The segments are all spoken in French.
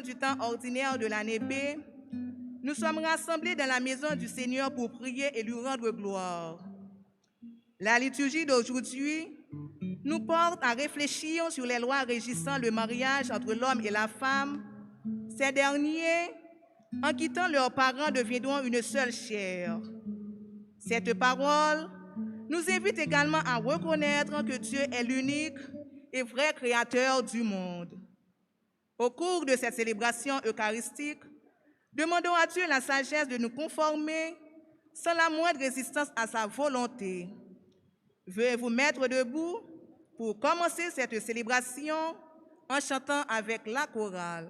du temps ordinaire de l'année B, nous sommes rassemblés dans la maison du Seigneur pour prier et lui rendre gloire. La liturgie d'aujourd'hui nous porte à réfléchir sur les lois régissant le mariage entre l'homme et la femme. Ces derniers, en quittant leurs parents, deviendront une seule chair. Cette parole nous invite également à reconnaître que Dieu est l'unique et vrai créateur du monde. Au cours de cette célébration eucharistique, demandons à Dieu la sagesse de nous conformer sans la moindre résistance à sa volonté. Veuillez vous mettre debout pour commencer cette célébration en chantant avec la chorale.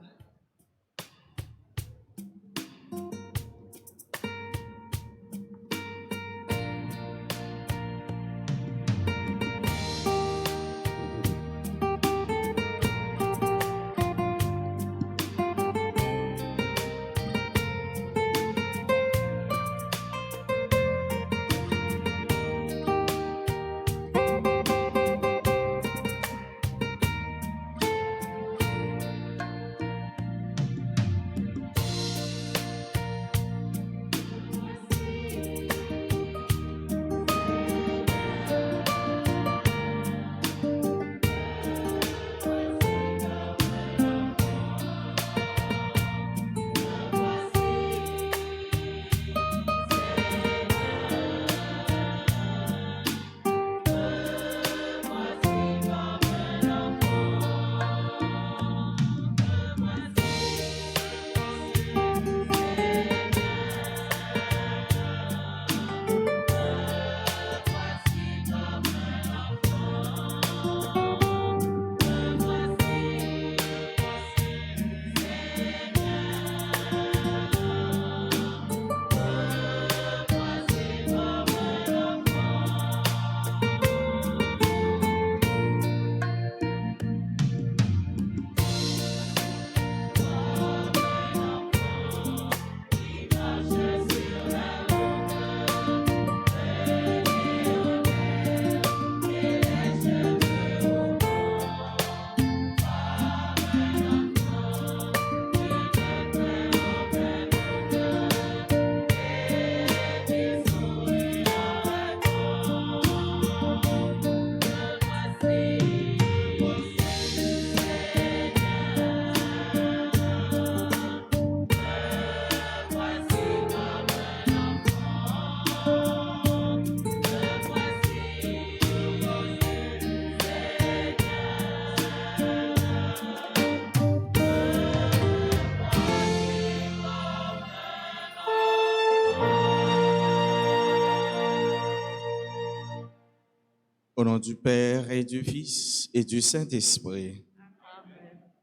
Au nom du Père et du Fils et du Saint-Esprit.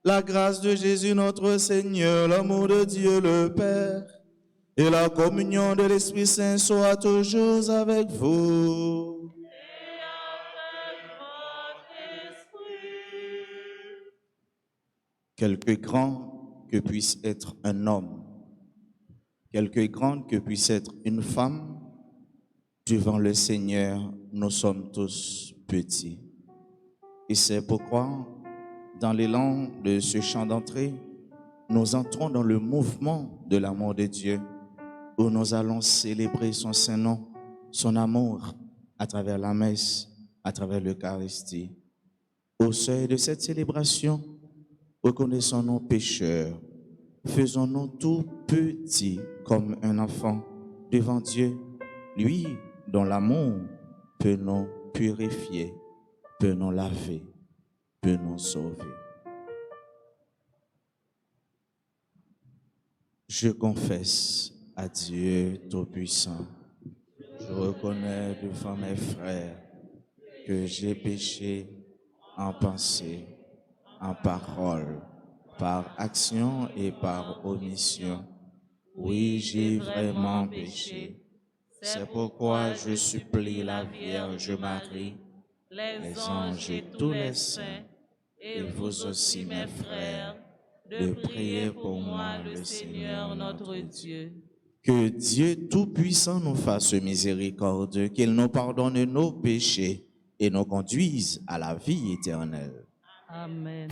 La grâce de Jésus notre Seigneur, l'amour de Dieu le Père et la communion de l'Esprit Saint soient toujours avec vous. Et avec votre esprit. Quelque grand que puisse être un homme, quelque grande que puisse être une femme, devant le Seigneur, nous sommes tous petits. Et c'est pourquoi, dans l'élan de ce chant d'entrée, nous entrons dans le mouvement de l'amour de Dieu, où nous allons célébrer son Saint-Nom, son amour, à travers la messe, à travers l'Eucharistie. Au seuil de cette célébration, reconnaissons nos pécheurs, faisons-nous tout petits comme un enfant devant Dieu, lui dont l'amour peut nous purifier, peut nous laver, peut nous sauver. Je confesse à Dieu Tout-Puissant, je reconnais devant mes frères que j'ai péché en pensée, en parole, par action et par omission. Oui, j'ai vraiment péché. C'est pourquoi je supplie la Vierge Marie, les anges et tous les saints, et vous aussi mes frères, de prier pour moi le Seigneur notre Dieu. Que Dieu Tout-Puissant nous fasse miséricorde, qu'il nous pardonne nos péchés et nous conduise à la vie éternelle. Amen.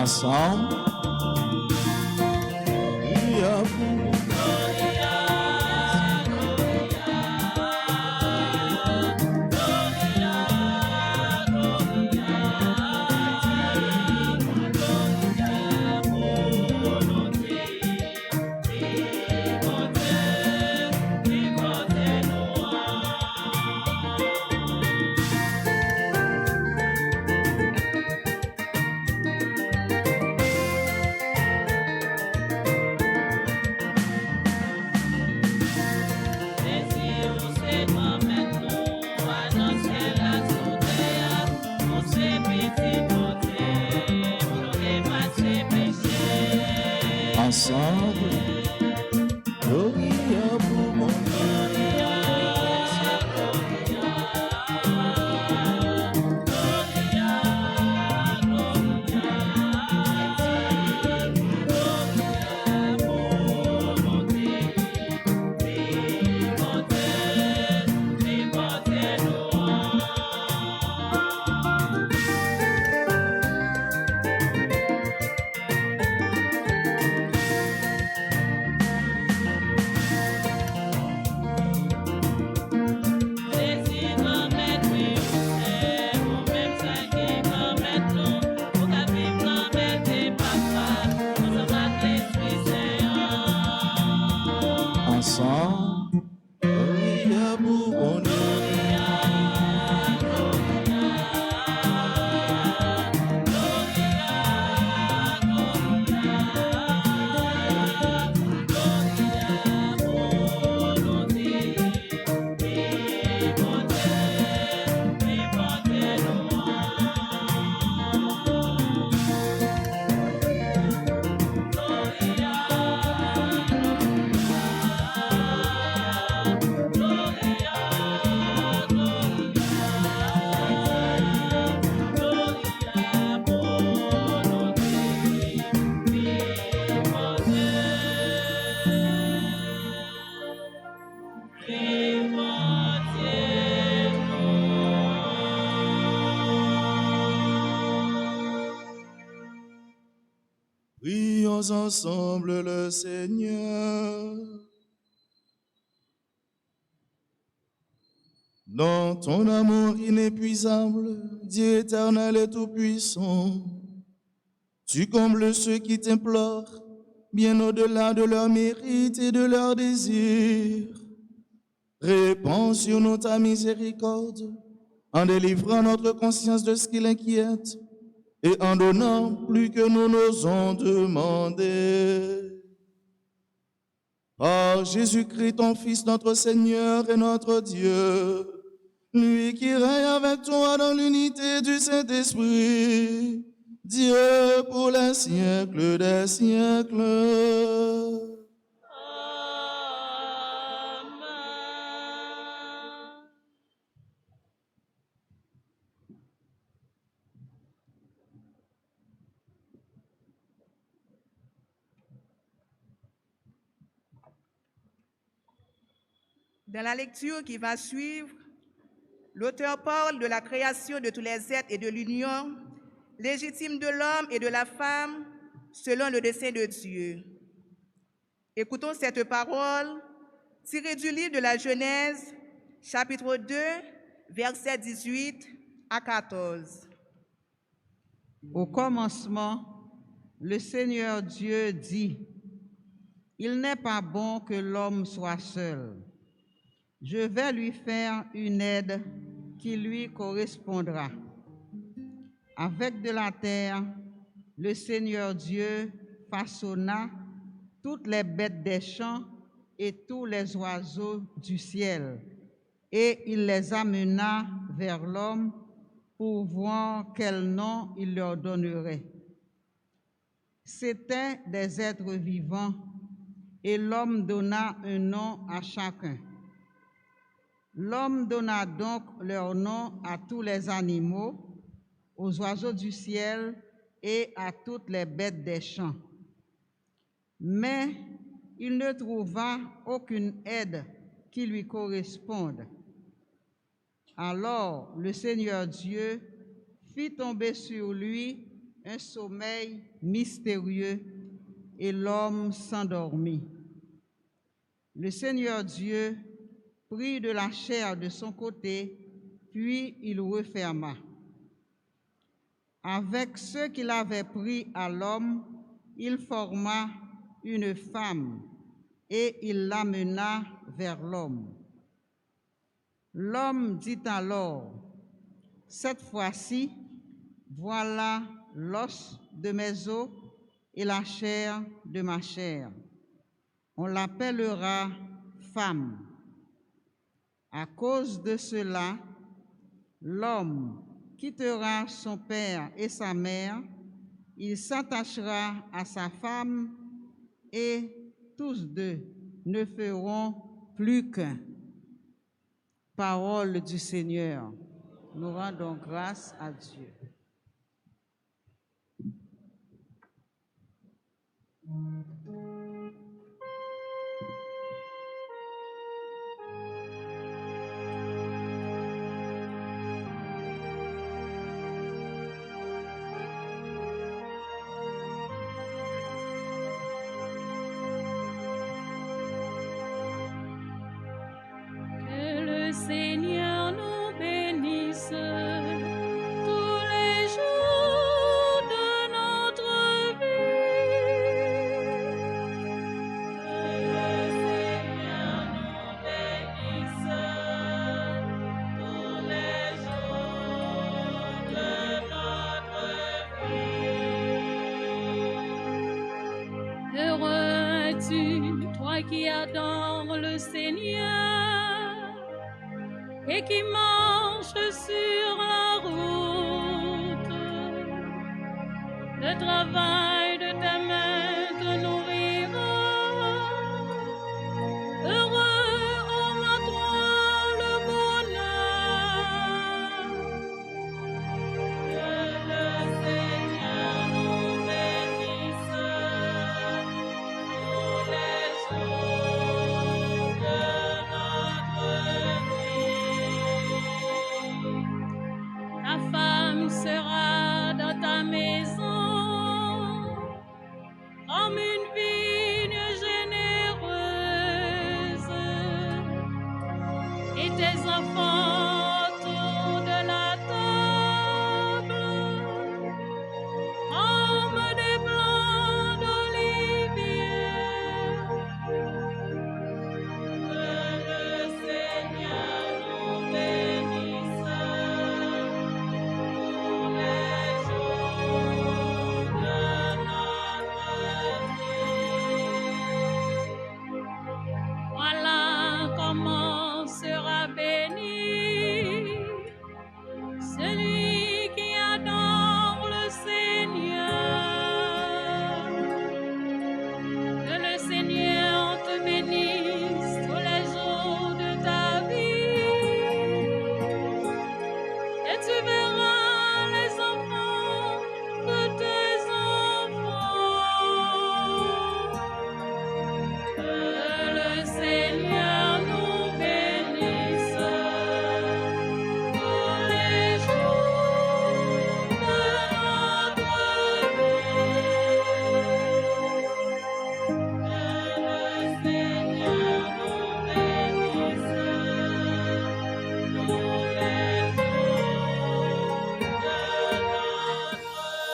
Ensemble. Gloria pour ensemble. Gloria pour mon ensemble. Gloria pour mon Prions ensemble le Seigneur. Dans ton amour inépuisable, Dieu éternel et tout-puissant, tu combles ceux qui t'implorent, bien au-delà de leurs mérites et de leurs désirs. Répands sur nous ta miséricorde, en délivrant notre conscience de ce qui l'inquiète, et en donnant plus que nous n'osons demander. Par Jésus-Christ, ton Fils, notre Seigneur et notre Dieu, lui qui règne avec toi dans l'unité du Saint-Esprit, Dieu pour les siècles des siècles. Dans la lecture qui va suivre, l'auteur parle de la création de tous les êtres et de l'union légitime de l'homme et de la femme selon le dessein de Dieu. Écoutons cette parole tirée du livre de la Genèse, chapitre 2, versets 18 à 14. Au commencement, le Seigneur Dieu dit, « Il n'est pas bon que l'homme soit seul. Je vais lui faire une aide qui lui correspondra. » Avec de la terre, le Seigneur Dieu façonna toutes les bêtes des champs et tous les oiseaux du ciel, et il les amena vers l'homme pour voir quel nom il leur donnerait. C'étaient des êtres vivants, et l'homme donna un nom à chacun. L'homme donna donc leur nom à tous les animaux, aux oiseaux du ciel et à toutes les bêtes des champs. Mais il ne trouva aucune aide qui lui corresponde. Alors le Seigneur Dieu fit tomber sur lui un sommeil mystérieux et l'homme s'endormit. Le Seigneur Dieu prit de la chair de son côté, puis il referma. Avec ce qu'il avait pris à l'homme, il forma une femme et il l'amena vers l'homme. L'homme dit alors, « Cette fois-ci, voilà l'os de mes os et la chair de ma chair. On l'appellera femme. » À cause de cela, l'homme quittera son père et sa mère, il s'attachera à sa femme et tous deux ne feront plus qu'un. Parole du Seigneur. Nous rendons grâce à Dieu. Que le Seigneur nous bénisse tous les jours de notre vie. Que le Seigneur nous bénisse tous les jours de notre vie. Heureux es-tu, toi qui adores le Seigneur et qui marche sur la route. Le travail de tes mains te nourrira. Heureux homme à toi le bonheur. Que le Seigneur nous bénisse tous les jours de notre vie. Ta femme sera dans ta maison comme une vigne généreuse et tes enfants autour de la table comme des blancs d'olivier. Que le Seigneur nous bénisse tous les jours de notre vie. Voilà comment sera béni celui qui adore le Seigneur. Que le Seigneur te bénisse tous les jours de ta vie. Et tu verras les enfants de tes enfants. Que le Seigneur nous bénisse tous les jours de notre vie. Que le Seigneur nous bénisse tous les jours de notre vie.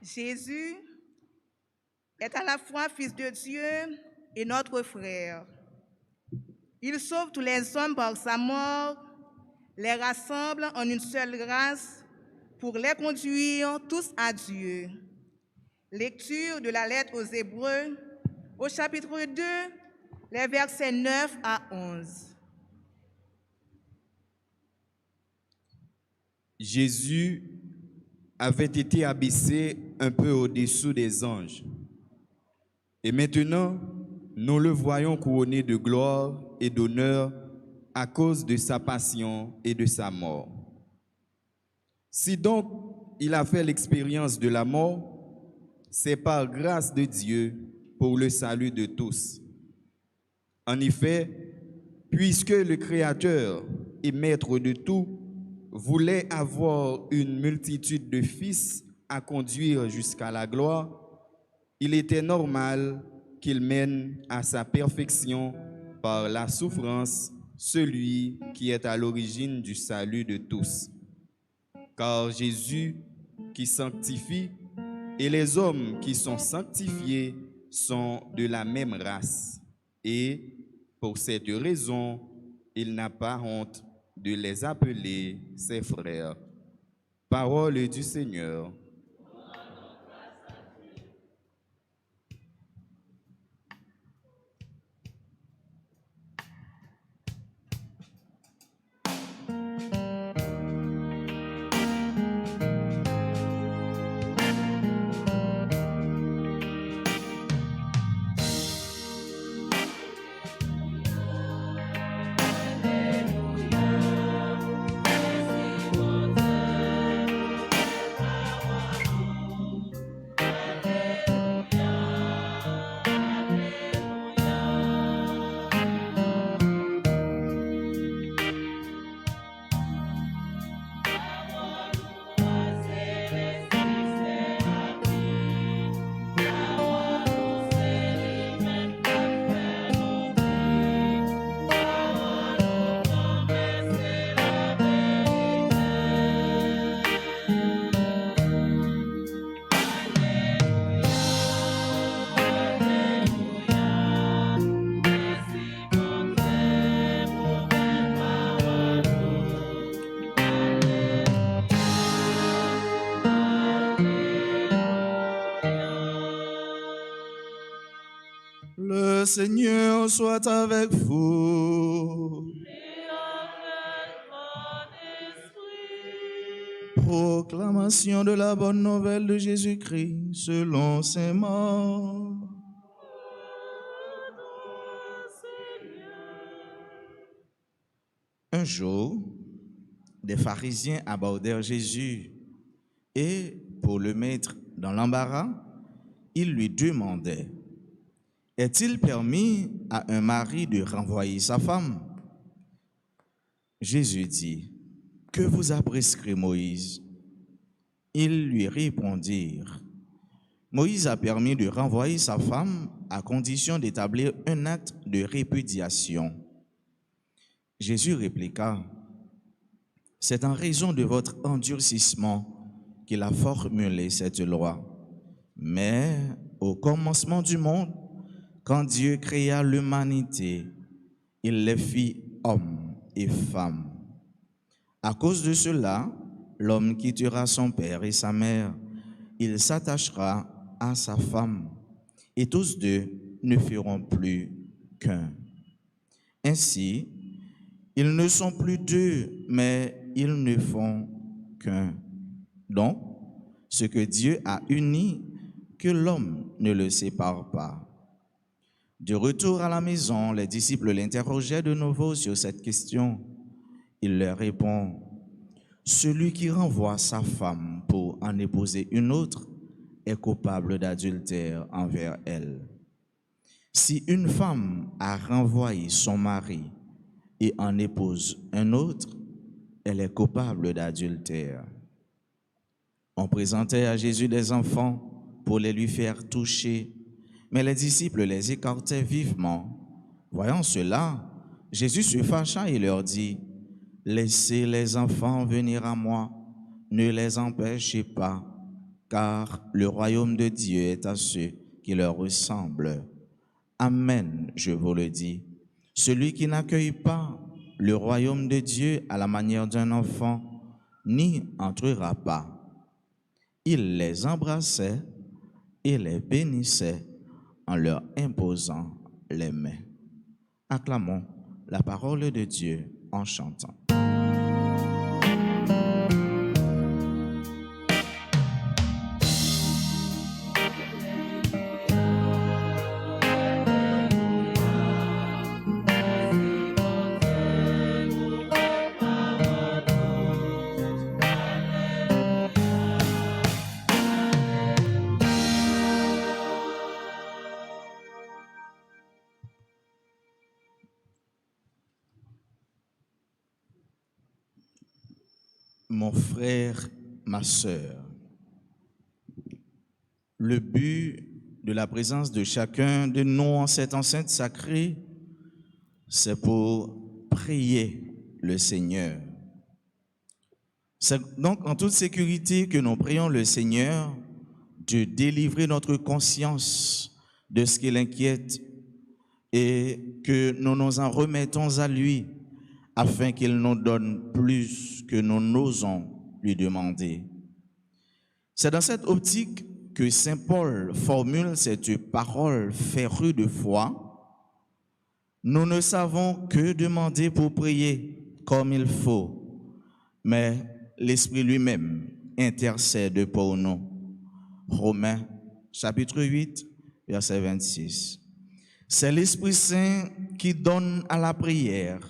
Jésus est à la fois Fils de Dieu et notre frère. Il sauve tous les hommes par sa mort, les rassemble en une seule grâce pour les conduire tous à Dieu. Lecture de la lettre aux Hébreux, au chapitre 2, les versets 9 à 11. Jésus avait été abaissé un peu au-dessous des anges. Et maintenant, nous le voyons couronné de gloire et d'honneur à cause de sa passion et de sa mort. Si donc il a fait l'expérience de la mort, c'est par grâce de Dieu pour le salut de tous. En effet, Puisque le Créateur et Maître de tout voulait avoir une multitude de fils à conduire jusqu'à la gloire, il était normal qu'il mène à sa perfection par la souffrance celui qui est à l'origine du salut de tous. Car Jésus qui sanctifie et les hommes qui sont sanctifiés sont de la même race. Et pour cette raison, il n'a pas honte de les appeler ses frères. Parole du Seigneur. Le Seigneur soit avec vous. Et avec mon esprit. Proclamation de la bonne nouvelle de Jésus-Christ selon saint Marc. Un jour, des pharisiens abordèrent Jésus et, pour le mettre dans l'embarras, ils lui demandaient: est-il permis à un mari de renvoyer sa femme? Jésus dit: que vous a prescrit Moïse? Ils lui répondirent: Moïse a permis de renvoyer sa femme à condition d'établir un acte de répudiation. Jésus répliqua: c'est en raison de votre endurcissement qu'il a formulé cette loi. Mais au commencement du monde, quand Dieu créa l'humanité, il les fit hommes et femmes. À cause de cela, l'homme quittera son père et sa mère, il s'attachera à sa femme, et tous deux ne feront plus qu'un. Ainsi, ils ne sont plus deux, mais ils ne font qu'un. Donc, ce que Dieu a uni, que l'homme ne le sépare pas. De retour à la maison, les disciples l'interrogeaient de nouveau sur cette question. Il leur répond: celui qui renvoie sa femme pour en épouser une autre est coupable d'adultère envers elle. Si une femme a renvoyé son mari et en épouse un autre, elle est coupable d'adultère. On présentait à Jésus des enfants pour les lui faire toucher, mais les disciples les écartaient vivement. Voyant cela, Jésus se fâcha et leur dit: laissez les enfants venir à moi, ne les empêchez pas, car le royaume de Dieu est à ceux qui leur ressemblent. Amen, je vous le dis. Celui qui n'accueille pas le royaume de Dieu à la manière d'un enfant n'y entrera pas. Il les embrassait et les bénissait en leur imposant les mains. Acclamons la parole de Dieu en chantant. mon frère, ma sœur. Le but de la présence de chacun de nous en cette enceinte sacrée, c'est pour prier le Seigneur. C'est donc en toute sécurité que nous prions le Seigneur de délivrer notre conscience de ce qui l'inquiète et que nous nous en remettons à lui afin qu'il nous donne plus que nous n'osons lui demander. C'est dans cette optique que Saint Paul formule cette parole férue de foi. Nous ne savons que demander pour prier comme il faut, mais l'Esprit lui-même intercède pour nous. Romains chapitre 8, verset 26. C'est l'Esprit Saint qui donne à la prière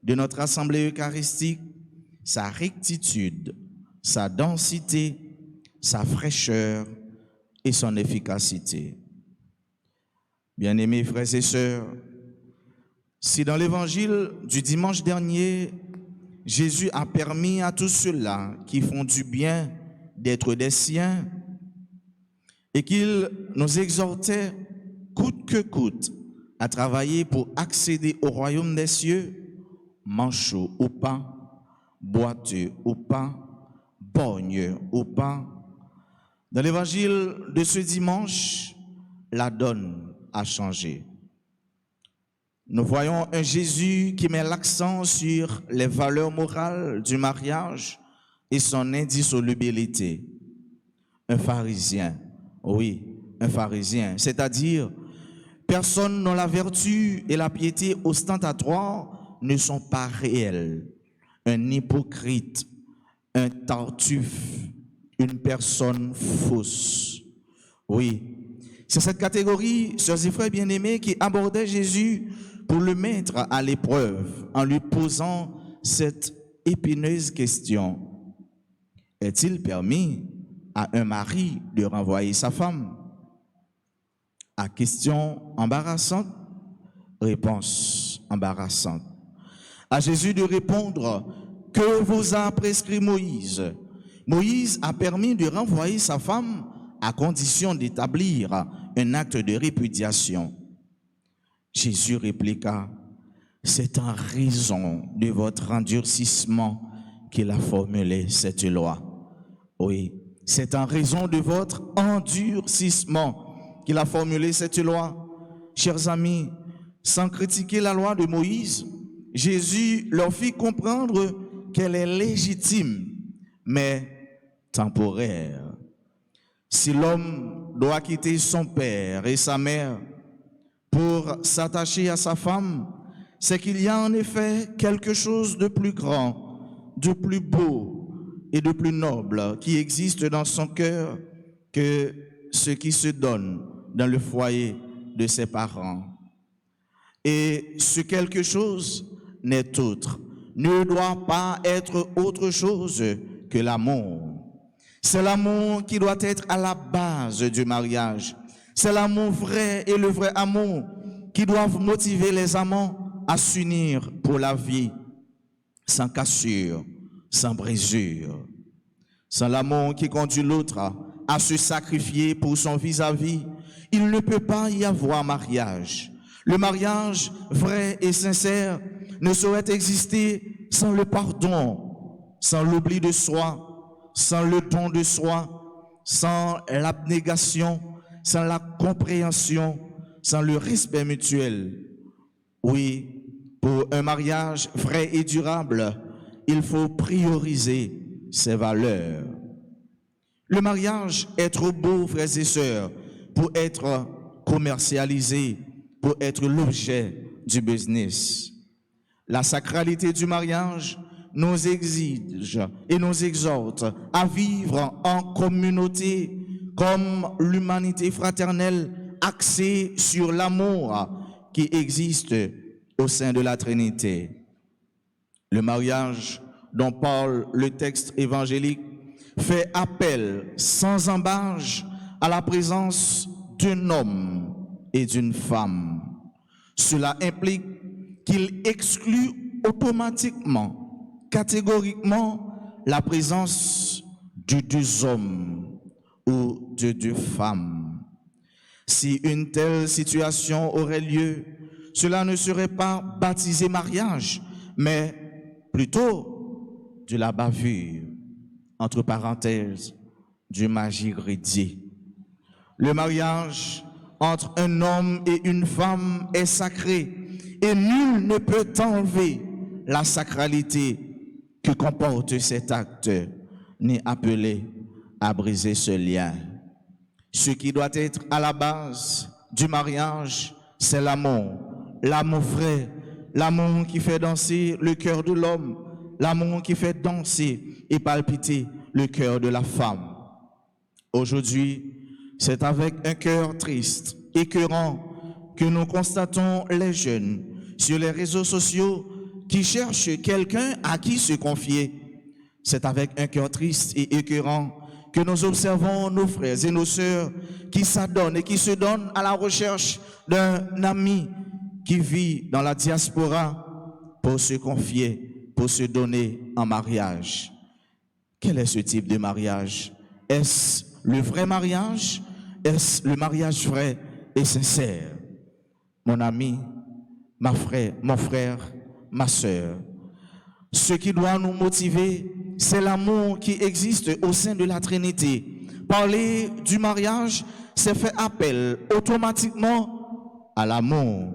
de notre assemblée eucharistique sa rectitude, sa densité, sa fraîcheur et son efficacité. Bien-aimés frères et sœurs, si dans l'évangile du dimanche dernier, Jésus a permis à tous ceux-là qui font du bien d'être des siens et qu'il nous exhortait coûte que coûte à travailler pour accéder au royaume des cieux, manchot ou pas, boiteux ou pas, borgne ou pas. Dans l'évangile de ce dimanche, la donne a changé. Nous voyons un Jésus qui met l'accent sur les valeurs morales du mariage et son indissolubilité. Un pharisien, oui, un pharisien, c'est-à-dire personne dont la vertu et la piété ostentatoires ne sont pas réelles. Un hypocrite, un tartuffe, une personne fausse. Oui, c'est cette catégorie, sœurs et frères bien-aimés, qui abordait Jésus pour le mettre à l'épreuve en lui posant cette épineuse question. Est-il permis à un mari de renvoyer sa femme? À question embarrassante, réponse embarrassante. À Jésus de répondre, que vous a prescrit Moïse? Moïse a permis de renvoyer sa femme à condition d'établir un acte de répudiation. Jésus répliqua, c'est en raison de votre endurcissement qu'il a formulé cette loi. Oui, c'est en raison de votre endurcissement qu'il a formulé cette loi. Chers amis, sans critiquer la loi de Moïse, Jésus leur fit comprendre qu'elle est légitime, mais temporaire. Si l'homme doit quitter son père et sa mère pour s'attacher à sa femme, c'est qu'il y a en effet quelque chose de plus grand, de plus beau et de plus noble qui existe dans son cœur que ce qui se donne dans le foyer de ses parents. Et ce quelque chose n'est autre, ne doit pas être autre chose que l'amour. C'est l'amour qui doit être à la base du mariage. C'est l'amour vrai et le vrai amour qui doivent motiver les amants à s'unir pour la vie, sans cassure, sans brisure. Sans l'amour qui conduit l'autre à se sacrifier pour son vis-à-vis, il ne peut pas y avoir mariage. Le mariage vrai et sincère ne saurait exister sans le pardon, sans l'oubli de soi, sans le don de soi, sans l'abnégation, sans la compréhension, sans le respect mutuel. Oui, pour un mariage vrai et durable, il faut prioriser ses valeurs. Le mariage est trop beau, frères et sœurs, pour être commercialisé, pour être l'objet du business. La sacralité du mariage nous exige et nous exhorte à vivre en communauté comme l'humanité fraternelle axée sur l'amour qui existe au sein de la Trinité. Le mariage dont parle le texte évangélique fait appel sans embâche à la présence d'un homme et d'une femme. Cela implique qu'il exclut automatiquement, catégoriquement, la présence de deux hommes ou de deux femmes. Si une telle situation aurait lieu, cela ne serait pas baptisé mariage, mais plutôt de la bavure, entre parenthèses, du magigrédier. Le mariage entre un homme et une femme est sacré et nul ne peut enlever la sacralité que comporte cet acte, ni appeler à briser ce lien. Ce qui doit être à la base du mariage, c'est l'amour. L'amour vrai, l'amour qui fait danser le cœur de l'homme, l'amour qui fait danser et palpiter le cœur de la femme. Aujourd'hui, c'est avec un cœur triste, écœurant, que nous constatons les jeunes sur les réseaux sociaux qui cherchent quelqu'un à qui se confier. C'est avec un cœur triste et écœurant que nous observons nos frères et nos sœurs qui s'adonnent et qui se donnent à la recherche d'un ami qui vit dans la diaspora pour se confier, pour se donner en mariage. Quel est ce type de mariage? Est-ce le vrai mariage? Est-ce le mariage vrai et sincère? Mon ami, mon frère, ma sœur, ce qui doit nous motiver, c'est l'amour qui existe au sein de la Trinité. Parler du mariage, c'est faire appel automatiquement à l'amour.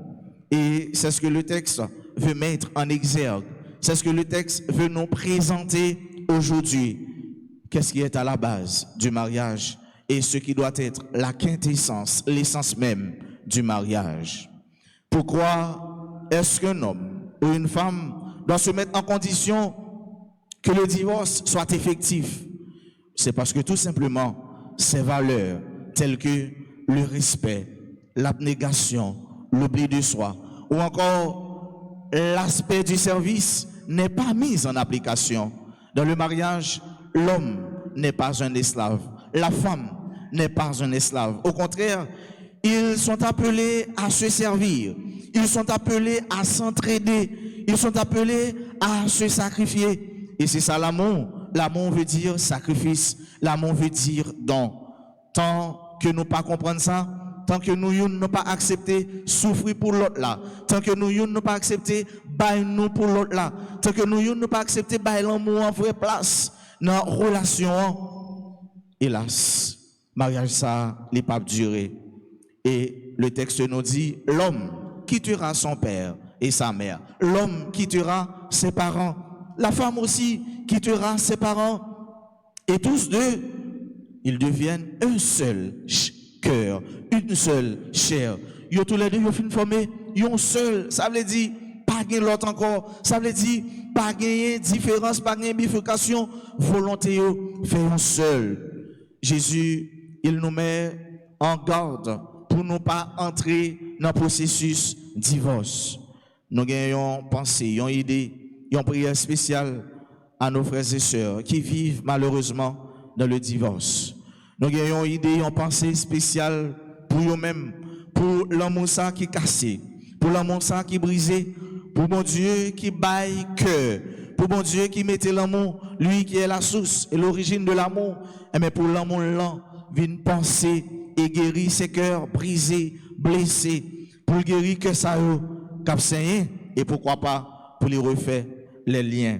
Et c'est ce que le texte veut mettre en exergue. C'est ce que le texte veut nous présenter aujourd'hui. Qu'est-ce qui est à la base du mariage et ce qui doit être la quintessence, l'essence même du mariage? Pourquoi est-ce qu'un homme ou une femme doit se mettre en condition que le divorce soit effectif? C'est parce que tout simplement, ces valeurs telles que le respect, l'abnégation, l'oubli de soi, ou encore l'aspect du service n'est pas mis en application. Dans le mariage, l'homme n'est pas un esclave, la femme n'est pas un esclave. Au contraire, ils sont appelés à se servir, ils sont appelés à s'entraider, ils sont appelés à se sacrifier. Et c'est ça l'amour. L'amour veut dire sacrifice, l'amour veut dire don. Tant que nous pas comprendre ça, tant que nous n'avons pas accepté souffrir pour l'autre là, tant que nous n'avons pas accepté bailler nous pour l'autre là, tant que nous n'avons pas accepté bailler l'amour en vraie place dans la relation, hélas, mariage ça n'est pas duré. Et le texte nous dit, l'homme quittera son père et sa mère, l'homme quittera ses parents, la femme aussi quittera ses parents, et tous deux, ils deviennent un seul cœur, une seule chair. Ils tous les deux, ils finissent de former un seul. Ça veut dire pas gagner l'autre encore. Ça veut dire pas gagner différence, pas gagner bifurcation. Volonté, faire un seul. Jésus, il nous met en garde pour ne pas entrer dans le processus divorce. Nous gagnons pensée, une idée, une prière spéciale à nos frères et sœurs qui vivent malheureusement dans le divorce. Nous avons une idée, une pensée spéciale pour eux-mêmes, pour l'amour qui est cassé, pour l'amour qui est brisé, pour mon Dieu qui baille cœur, pour mon Dieu qui mettait l'amour, lui qui est la source et l'origine de l'amour, mais pour l'amour là, vient penser et guérir ses cœurs brisés, blessés, pour guérir que ça cap saigné et pourquoi pas pour les refaire les liens.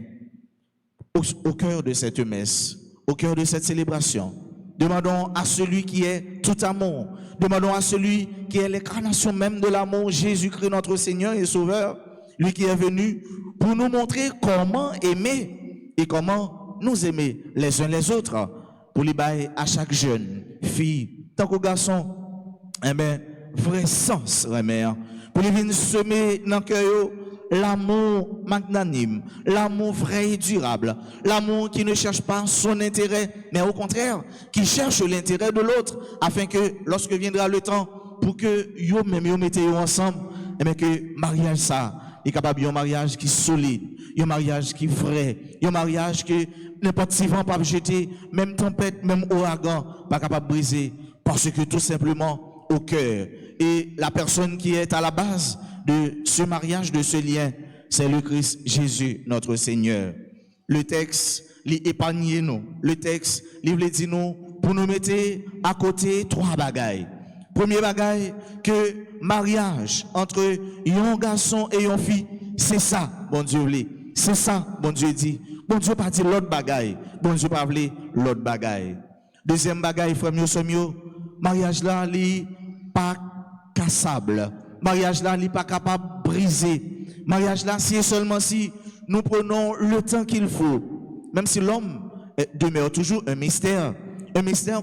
Au cœur de cette messe, au cœur de cette célébration, demandons à celui qui est tout amour, demandons à celui qui est l'incarnation même de l'amour, Jésus-Christ notre Seigneur et Sauveur, lui qui est venu pour nous montrer comment aimer et comment nous aimer les uns les autres, pour lui bailler à chaque jeune, fille, tant qu'au garçon, vrai sens, pour lui venir semer dans le cœur l'amour magnanime, l'amour vrai et durable, l'amour qui ne cherche pas son intérêt, mais au contraire, qui cherche l'intérêt de l'autre, afin que lorsque viendra le temps, pour que yo même yo mettez ensemble, et que mariage ça est capable d'un mariage qui est solide, un mariage qui est vrai, un mariage que n'importe qui vent pas jeter, même tempête, même ouragan, pas capable de briser, parce que tout simplement au cœur et la personne qui est à la base de ce mariage, de ce lien, c'est le Christ Jésus, notre Seigneur. Le texte l'épargner nous. Le texte, il veut dire nous, pour nous mettre à côté trois bagailles. Premier bagaille, que mariage entre un garçon et une fille, c'est ça, bon Dieu voulait. C'est ça, bon Dieu dit. Bon Dieu pas dit l'autre bagaille. Bon Dieu pas voulait l'autre bagaille. Deuxième bagaille, frère mieux, mariage là, il pas cassable. Mariage là, il pas capable de briser. Mariage là, c'est seulement si nous prenons le temps qu'il faut. Même si l'homme demeure toujours un mystère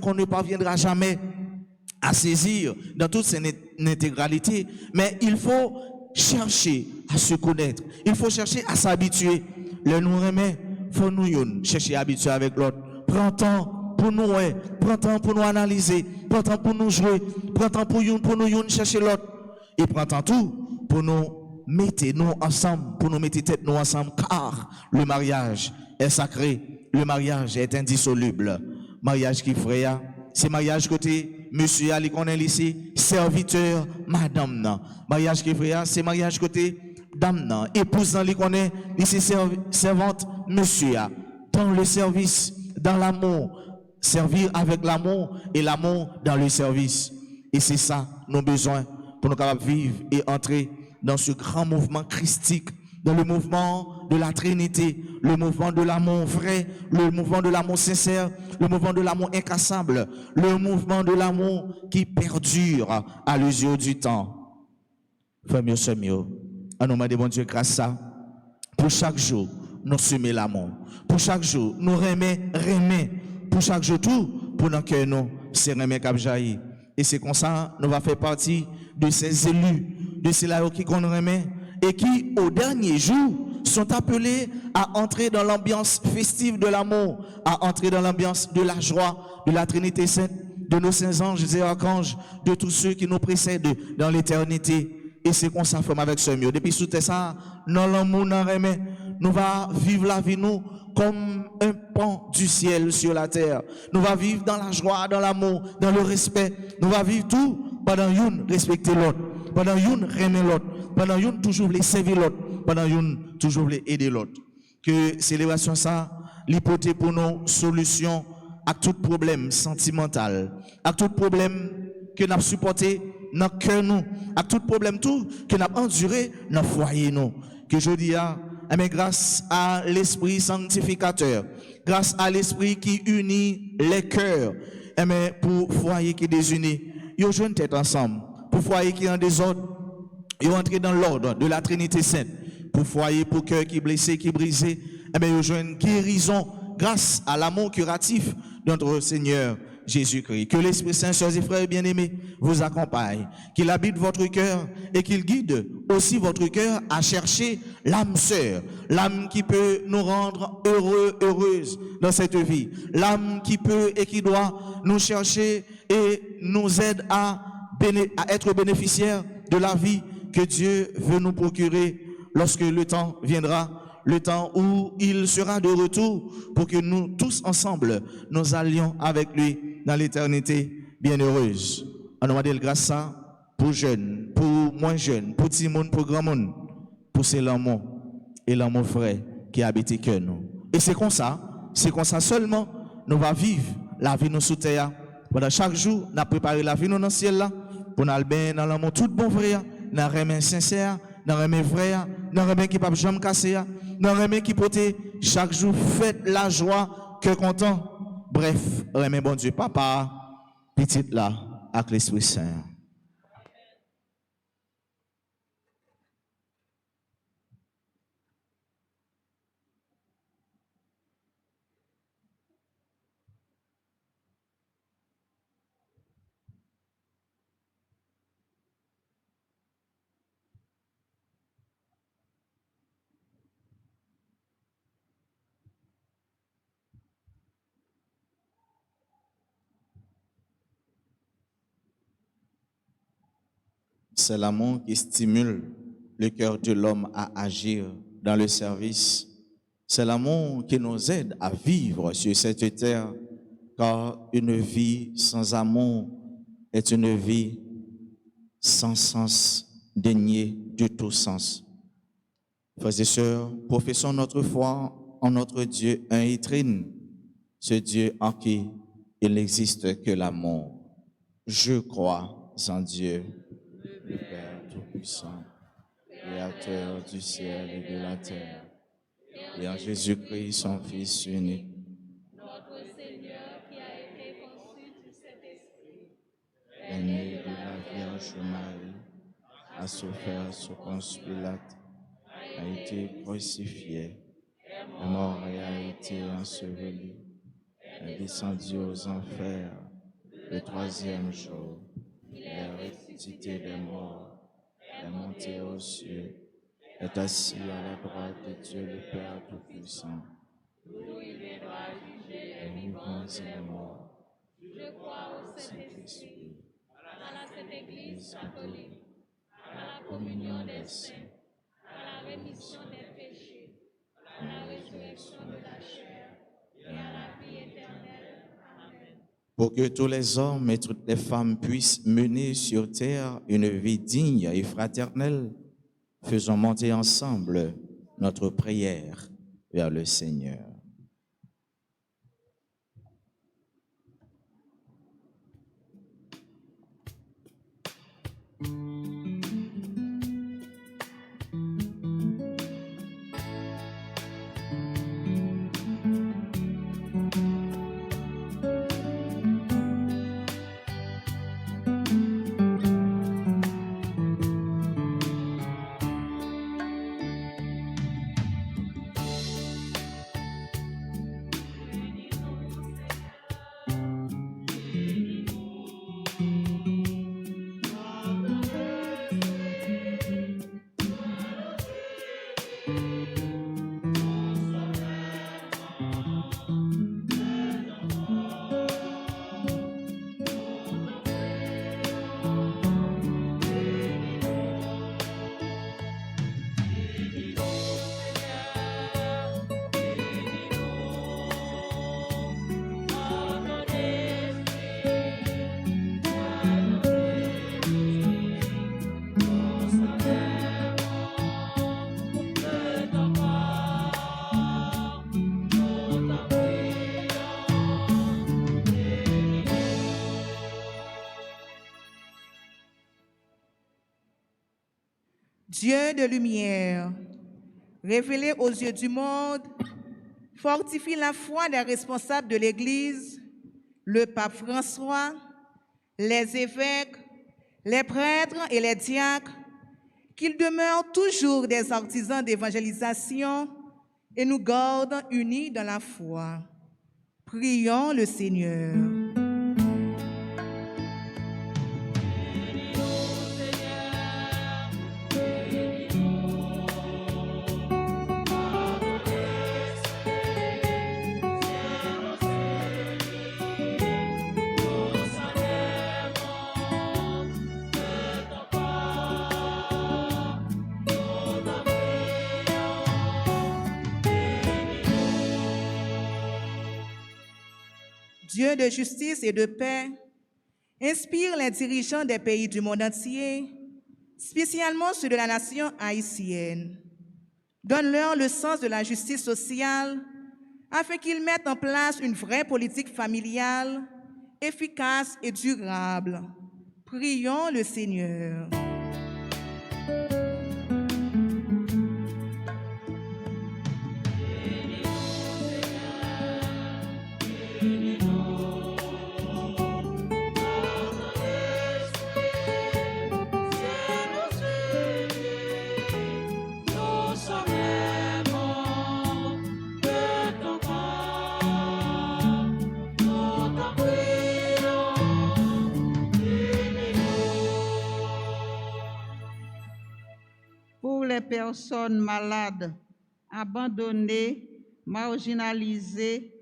qu'on ne parviendra jamais à saisir dans toute son intégralité, mais il faut chercher à se connaître, il faut chercher à s'habituer. Le nous remet, faut nous chercher à habituer avec l'autre. Prends temps pour nous, prends temps pour nous analyser, prends temps pour nous jouer, prends temps pour nous chercher l'autre, et prends temps tout pour nous mettre nous ensemble, pour nous mettre tête nous ensemble, car le mariage est sacré, le mariage est indissoluble. Mariage qui frère, c'est mariage côté monsieur Ali qu'on est ici, serviteur madame nan. Mariage qui frère, c'est mariage côté dame nan, épouse nan li qu'on est ici servante monsieur dans le service, dans l'amour, servir avec l'amour et l'amour dans le service. Et c'est ça nos besoins pour nous capables vivre et entrer dans ce grand mouvement christique, dans le mouvement de la Trinité, le mouvement de l'amour vrai, le mouvement de l'amour sincère, le mouvement de l'amour incassable, le mouvement de l'amour qui perdure à l'usure du temps. Frère mieux, c'est mieux. À nous demander, bon Dieu, grâce à ça, pour chaque jour, nous semer l'amour. Pour chaque jour, nous remet. Pour chaque jour, tout, pour nos cœurs, nous, c'est remet cap jaillit. Et c'est comme ça, nous va faire partie de ces élus, de ceux-là qui qu'on remet, et qui, au dernier jour, sont appelés à entrer dans l'ambiance festive de l'amour, à entrer dans l'ambiance de la joie, de la Trinité Sainte, de nos saints anges et archanges, de tous ceux qui nous précèdent dans l'éternité. Et c'est qu'on s'affirme avec ce mieux. Depuis tout ça, dans l'amour, nous va vivre la vie, nous, comme un pan du ciel sur la terre. Nous va vivre dans la joie, dans l'amour, dans le respect. Nous va vivre tout pendant une respecter l'autre, pendant une remettre l'autre, pendant une toujours les servir l'autre, pendant une toujours les aider l'autre. Que célébration ça, l'hypothèse pour nos solutions à tout problème sentimental, à tout problème que nous avons supporté dans le cœur nous, à tout problème tout que nous avons enduré dans le foyer nous. Que je dis mais grâce à l'esprit sanctificateur, grâce à l'esprit qui unit les cœurs, mais pour foyer qui désunit, ils jouent une tête ensemble. Pour foyer qui est en désordre, ils entrent dans l'ordre de la Trinité Sainte. Pour foyer, pour cœur qui est blessé, qui est brisé, ils jouent une guérison grâce à l'amour curatif de notre Seigneur Jésus-Christ. Que l'Esprit Saint, sœurs et frères bien-aimés, vous accompagne, qu'il habite votre cœur et qu'il guide aussi votre cœur à chercher l'âme sœur, l'âme qui peut nous rendre heureux, heureuses dans cette vie, l'âme qui peut et qui doit nous chercher et nous aide à être bénéficiaires de la vie que Dieu veut nous procurer lorsque le temps viendra, le temps où il sera de retour pour que nous tous ensemble, nous allions avec lui dans l'éternité bienheureuse. On nous demande grâce à pour jeunes, pour moins jeunes, pour petit monde, pour grand monde, pour c'est l'amour et l'amour vrai qui habite le cœur nous. Et c'est comme ça seulement nous va vivre la vie nous sous terre. Pendant chaque jour, nous préparé la vie nous dans le ciel là, pour nous aller dans l'amour tout bon vrai, dans le remède sincère, dans le remède vrai, dans le remède qui ne peut jamais casser, dans le remède qui peut chaque jour fête la joie, que content. Bref, remède bon Dieu, papa, petite là, avec l'Esprit Saint. C'est l'amour qui stimule le cœur de l'homme à agir dans le service. C'est l'amour qui nous aide à vivre sur cette terre, car une vie sans amour est une vie sans sens, dénuée de tout sens. Frères et sœurs, professons notre foi en notre Dieu un et trine, ce Dieu en qui il n'existe que l'amour. Je crois en Dieu, le Père Tout-Puissant, Créateur du ciel et de la terre, et en Jésus-Christ, son Fils unique, Notre Seigneur qui a été conçu du Saint-Esprit, est né de la Vierge Marie, a souffert sous Ponce Pilate, a été crucifié, est mort et a été enseveli, est descendu aux enfers, le troisième jour, il est ressuscité des morts, est monté aux cieux, est assis à la droite de Dieu le Père Tout-Puissant, d'où il viendra juger les les vivants vivants et et les les morts. morts. Je crois au Saint-Esprit, à la Sainte Église catholique, à la communion des saints, à la rémission des péchés, à la résurrection de la chair et à la vie éternelle. Amen. Pour que tous les hommes et toutes les femmes puissent mener sur terre une vie digne et fraternelle, faisons monter ensemble notre prière vers le Seigneur. Dieu de lumière, révélé aux yeux du monde, fortifie la foi des responsables de l'Église, le pape François, les évêques, les prêtres et les diacres, qu'ils demeurent toujours des artisans d'évangélisation et nous gardent unis dans la foi. Prions le Seigneur. Dieu de justice et de paix, inspire les dirigeants des pays du monde entier, spécialement ceux de la nation haïtienne. Donne-leur le sens de la justice sociale afin qu'ils mettent en place une vraie politique familiale, efficace et durable. Prions le Seigneur. Pour les personnes malades, abandonnées, marginalisées,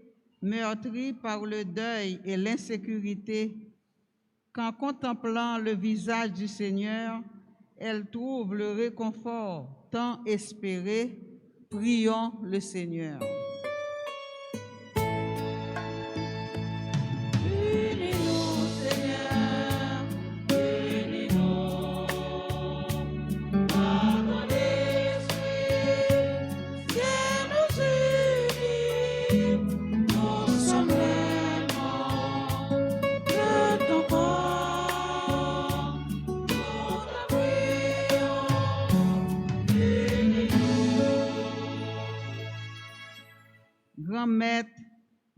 meurtries par le deuil et l'insécurité, qu'en contemplant le visage du Seigneur, elles trouvent le réconfort tant espéré, prions le Seigneur. Par ton esprit, viens nous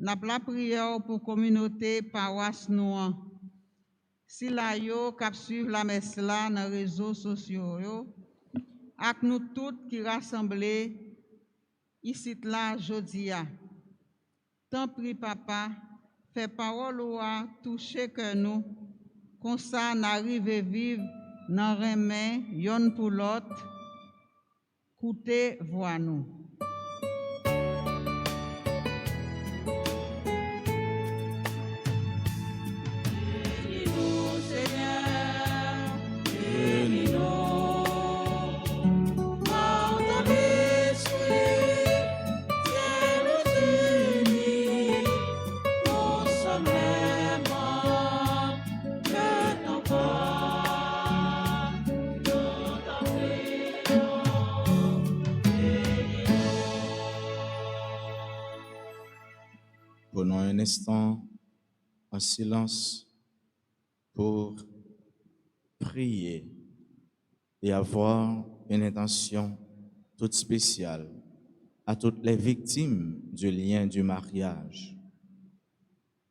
n'a la prière pour communauté paroisse nous. Si la yo k'ap suivre la messe là dans les réseaux sociaux yo, ak nous toutes qui rassemblés ici là jodi a. Tant prie papa, fait parole ou a toucher que nous, comme ça n'arrive vivre dans remè yon pour l'autre, coûter voix nous. Prenons un instant en silence pour prier et avoir une intention toute spéciale à toutes les victimes du lien du mariage.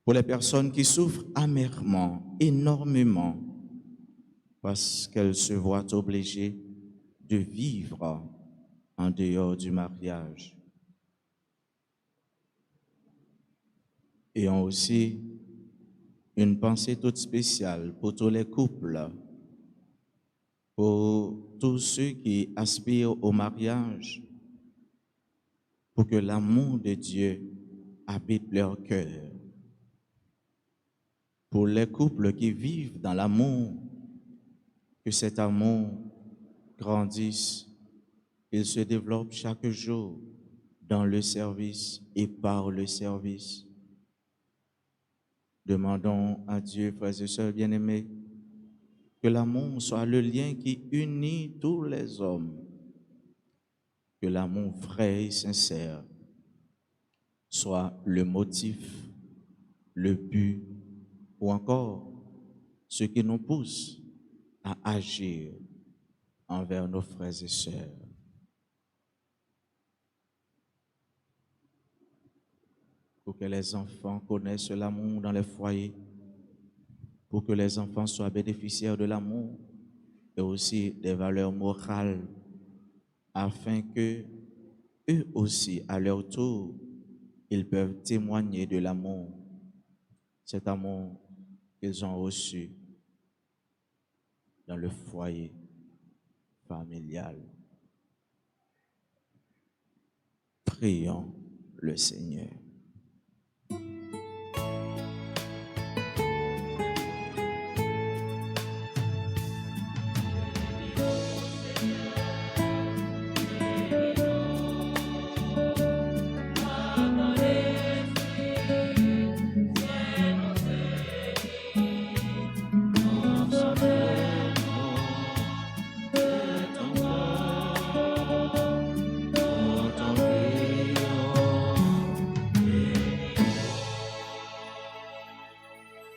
Pour les personnes qui souffrent amèrement, énormément, parce qu'elles se voient obligées de vivre en dehors du mariage. Et ont aussi une pensée toute spéciale pour tous les couples, pour tous ceux qui aspirent au mariage, pour que l'amour de Dieu habite leur cœur. Pour les couples qui vivent dans l'amour, que cet amour grandisse, il se développe chaque jour dans le service et par le service. Demandons à Dieu, frères et sœurs bien-aimés, que l'amour soit le lien qui unit tous les hommes, que l'amour vrai et sincère soit le motif, le but ou encore ce qui nous pousse à agir envers nos frères et sœurs. Pour que les enfants connaissent l'amour dans les foyers, pour que les enfants soient bénéficiaires de l'amour et aussi des valeurs morales, afin que eux aussi, à leur tour, ils peuvent témoigner de l'amour, cet amour qu'ils ont reçu dans le foyer familial. Prions le Seigneur.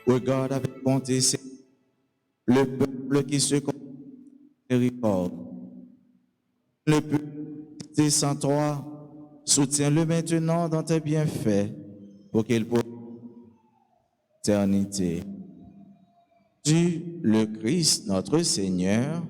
Regarde avec bonté le peuple qui se miséricorde. Ne peut rester sans toi. Soutiens-le maintenant dans tes bienfaits pour qu'il puisse l'éternité. Tu, le Christ, notre Seigneur,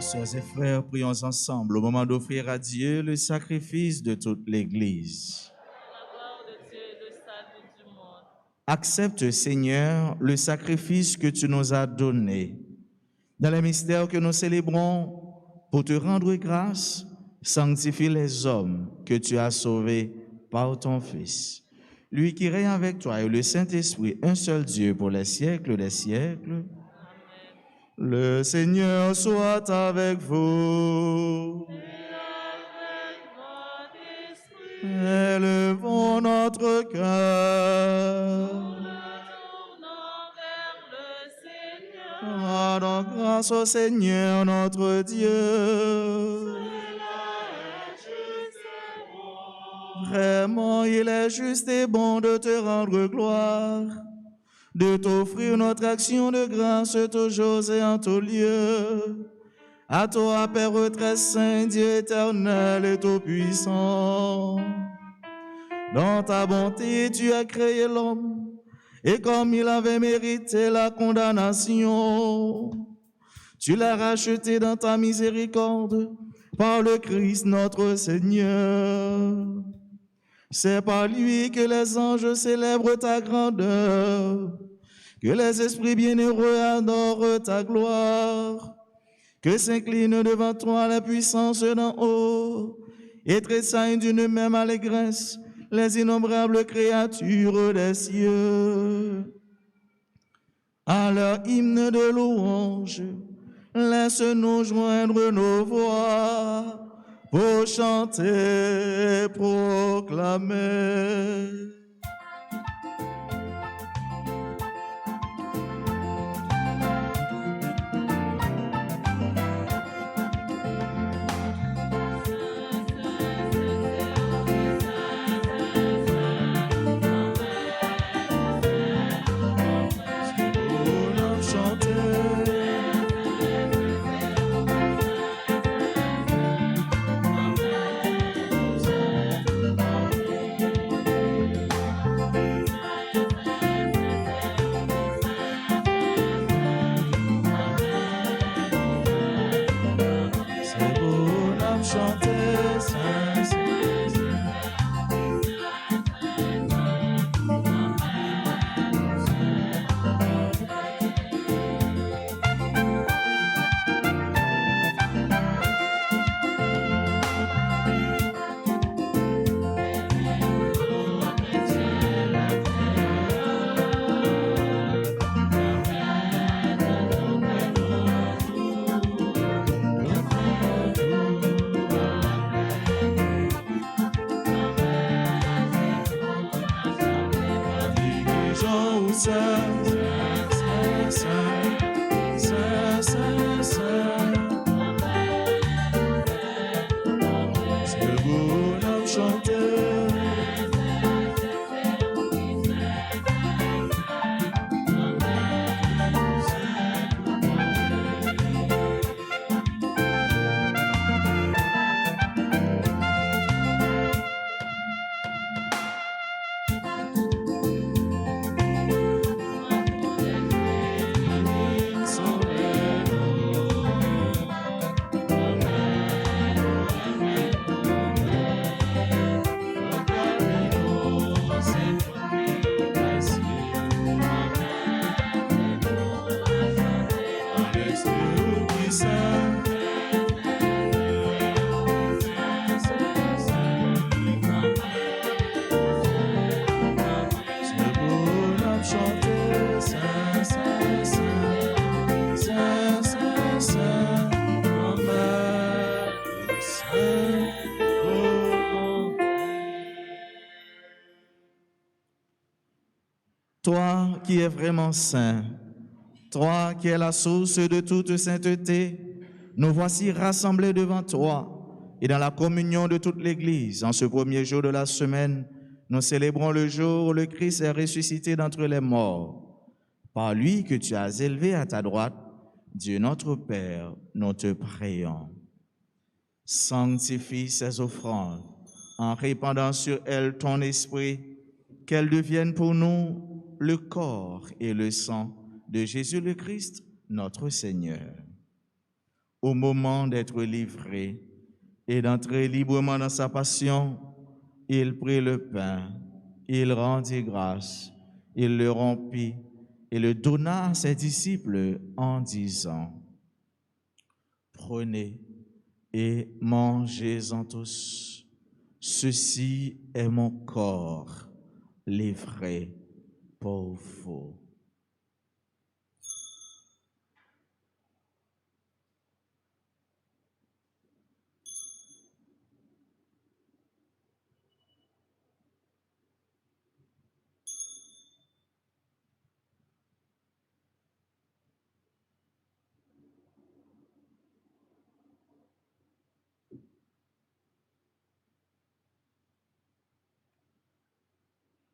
Sœurs et frères, prions ensemble au moment d'offrir à Dieu le sacrifice de toute l'Église. La gloire de Dieu et le salut du monde. Accepte, Seigneur, le sacrifice que tu nous as donné. Dans les mystères que nous célébrons, pour te rendre grâce, sanctifie les hommes que tu as sauvés par ton Fils. Lui qui règne avec toi et le Saint-Esprit, un seul Dieu pour les siècles des siècles. Le Seigneur soit avec vous. Élevons notre cœur. Rendons grâce au Seigneur notre Dieu. Vraiment, il est juste et bon de te rendre gloire, de t'offrir notre action de grâce toujours et en tout lieu. À toi, Père très saint, Dieu éternel et tout-puissant. Dans ta bonté, tu as créé l'homme, et comme il avait mérité la condamnation, tu l'as racheté dans ta miséricorde par le Christ notre Seigneur. C'est par lui que les anges célèbrent ta grandeur, que les esprits bienheureux adorent ta gloire, que s'inclinent devant toi la puissance d'en haut et tressaillent d'une même allégresse les innombrables créatures des cieux. À leur hymne de louange, laisse-nous joindre nos voix pour chanter et proclamer. Toi qui es vraiment saint, toi qui es la source de toute sainteté, nous voici rassemblés devant toi et dans la communion de toute l'Église. En ce premier jour de la semaine, nous célébrons le jour où le Christ est ressuscité d'entre les morts. Par lui que tu as élevé à ta droite, Dieu notre Père, nous te prions. Sanctifie ces offrandes en répandant sur elles ton esprit, qu'elles deviennent pour nous le corps et le sang de Jésus le Christ, notre Seigneur. au moment d'être livré et d'entrer librement dans sa passion, il prit le pain, il rendit grâce, il le rompit et le donna à ses disciples en disant, « Prenez et mangez-en tous. Ceci est mon corps livré pour vous. »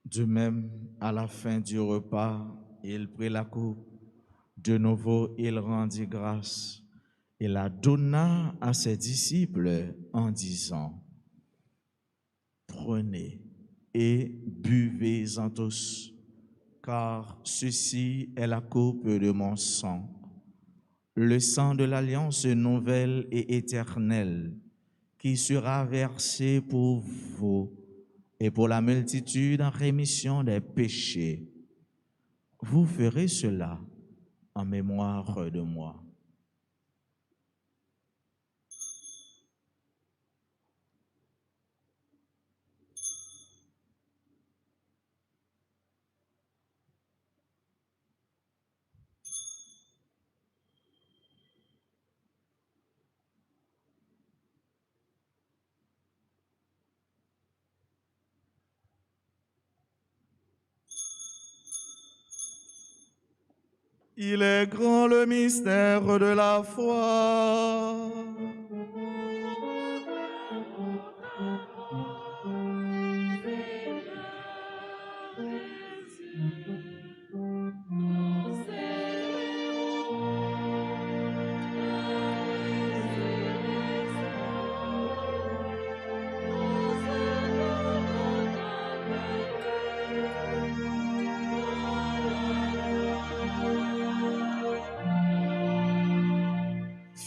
De même, à la fin du repas, il prit la coupe. De nouveau, il rendit grâce et la donna à ses disciples en disant, « Prenez et buvez-en tous, car ceci est la coupe de mon sang, le sang de l'alliance nouvelle et éternelle, qui sera versé pour vous et pour la multitude en rémission des péchés. Vous ferez cela en mémoire de moi. » Il est grand le mystère de la foi.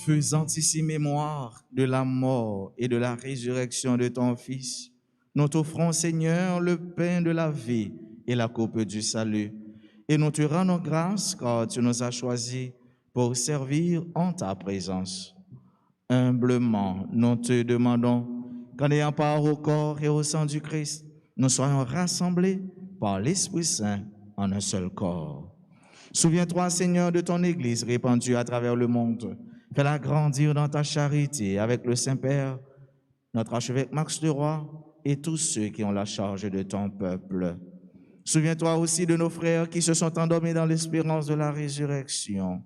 Faisant ici mémoire de la mort et de la résurrection de ton Fils, nous t'offrons, Seigneur, le pain de la vie et la coupe du salut. Et nous te rendons grâce car tu nous as choisis pour servir en ta présence. Humblement, nous te demandons qu'en ayant part au corps et au sang du Christ, nous soyons rassemblés par l'Esprit Saint en un seul corps. Souviens-toi, Seigneur, de ton Église répandue à travers le monde. Fais-la grandir dans ta charité avec le Saint-Père, notre archevêque Max de Roy et tous ceux qui ont la charge de ton peuple. Souviens-toi aussi de nos frères qui se sont endormis dans l'espérance de la résurrection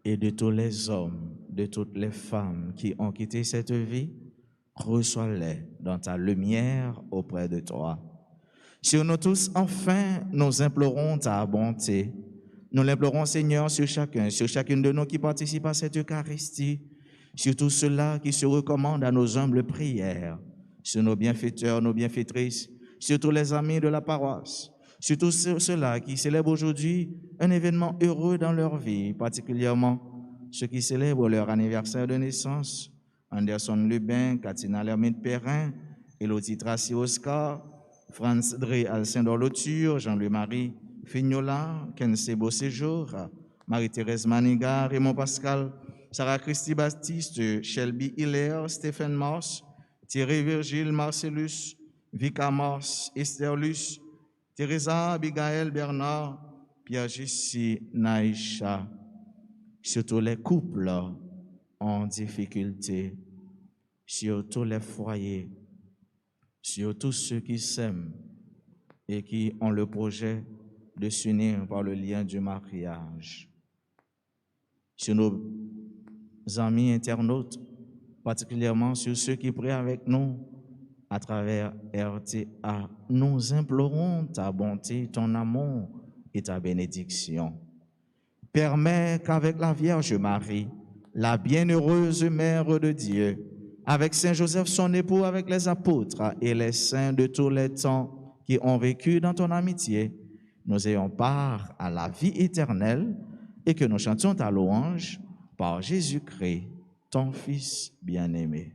et de tous les hommes, de toutes les femmes qui ont quitté cette vie. Reçois-les dans ta lumière auprès de toi. Sur nous tous, enfin, nous implorons ta bonté. Nous l'implorons, Seigneur, sur chacun, sur chacune de nous qui participe à cette Eucharistie, sur tous ceux-là qui se recommandent à nos humbles prières, sur nos bienfaiteurs, nos bienfaitrices, sur tous les amis de la paroisse, sur tous ceux-là qui célèbrent aujourd'hui un événement heureux dans leur vie, particulièrement ceux qui célèbrent leur anniversaire de naissance, Anderson Lubin, Katina Lermite Perrin, Elodie Tracy Oscar, Franz Dré Alcindor Loture, Jean-Louis-Marie Fignola, Kense Beau Séjour, Marie-Thérèse Maniga, Raymond Pascal, Sarah Christy Baptiste, Shelby Hilaire, Stéphane Mars, Thierry Virgile Marcellus, Vika Mars, Esther Luce, Teresa Abigail Bernard, Pierre Jessie Naïcha, surtout les couples en difficulté, sur tous les foyers, sur tous ceux qui s'aiment et qui ont le projet de s'unir par le lien du mariage. Sur nos amis internautes, particulièrement sur ceux qui prient avec nous à travers RTA, nous implorons ta bonté, ton amour et ta bénédiction. Permets qu'avec la Vierge Marie, la bienheureuse Mère de Dieu, avec Saint Joseph son époux, avec les apôtres et les saints de tous les temps qui ont vécu dans ton amitié, nous ayons part à la vie éternelle et que nous chantions ta louange par Jésus-Christ, ton Fils bien-aimé.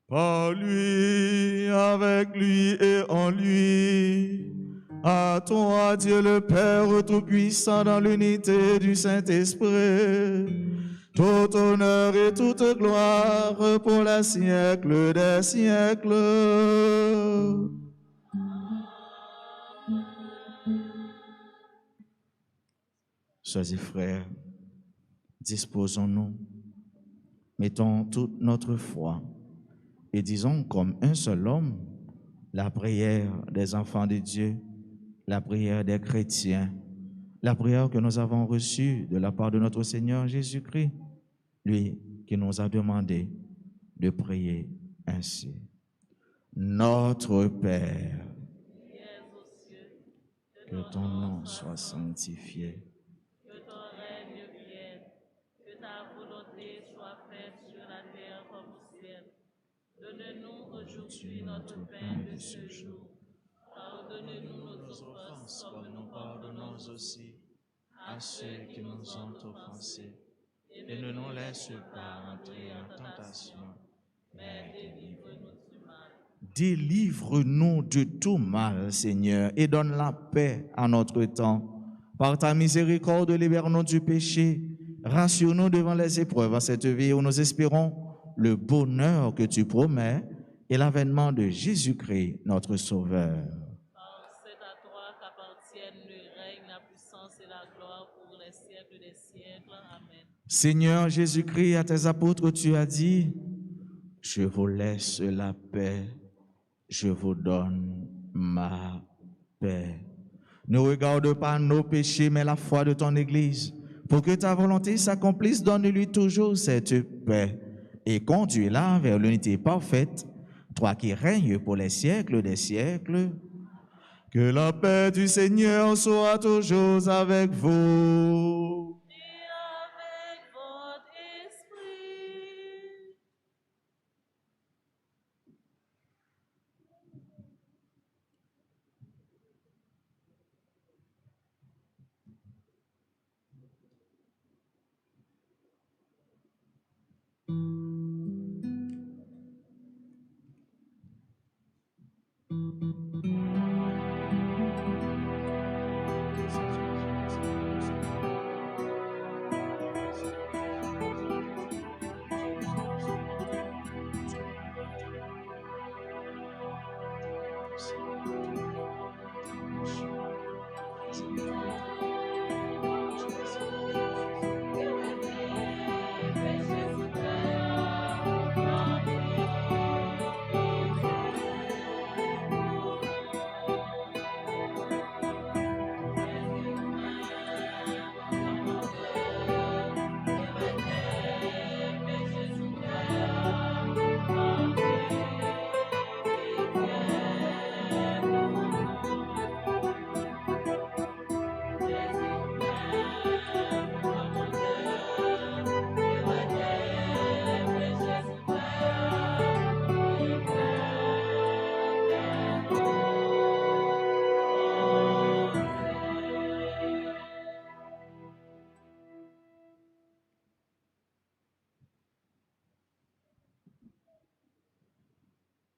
Par lui, avec lui et en lui, à toi, Dieu le Père Tout-Puissant, dans l'unité du Saint-Esprit, tout honneur et toute gloire pour les siècles des siècles. Sœurs et frères, disposons-nous, mettons toute notre foi et disons comme un seul homme la prière des enfants de Dieu, la prière des chrétiens, la prière que nous avons reçue de la part de notre Seigneur Jésus-Christ, lui qui nous a demandé de prier ainsi. Notre Père, qui es aux cieux, que ton nom soit sanctifié, que ton règne vienne, que ta volonté soit faite sur la terre comme au ciel. Donne-nous aujourd'hui notre pain de ce jour. Pardonne-nous nos offenses comme nous pardonnons aussi à ceux qui nous ont offensés, et ne nous laisse pas entrer en tentation, mais délivre-nous du mal. délivre-nous de tout mal, Seigneur, et donne la paix à notre temps. Par ta miséricorde, libère-nous du péché, rassure-nous devant les épreuves à cette vie où nous espérons le bonheur que tu promets et l'avènement de Jésus-Christ, notre Sauveur. C'est à toi qu'appartiennent le règne, la puissance et la gloire pour les siècles des siècles. Amen. Seigneur Jésus-Christ, à tes apôtres, tu as dit, je vous laisse la paix, je vous donne ma paix. Ne regarde pas nos péchés, mais la foi de ton Église. Pour que ta volonté s'accomplisse, donne-lui toujours cette paix et conduis-la vers l'unité parfaite, toi qui règnes pour les siècles des siècles. Que la paix du Seigneur soit toujours avec vous. Et avec votre esprit.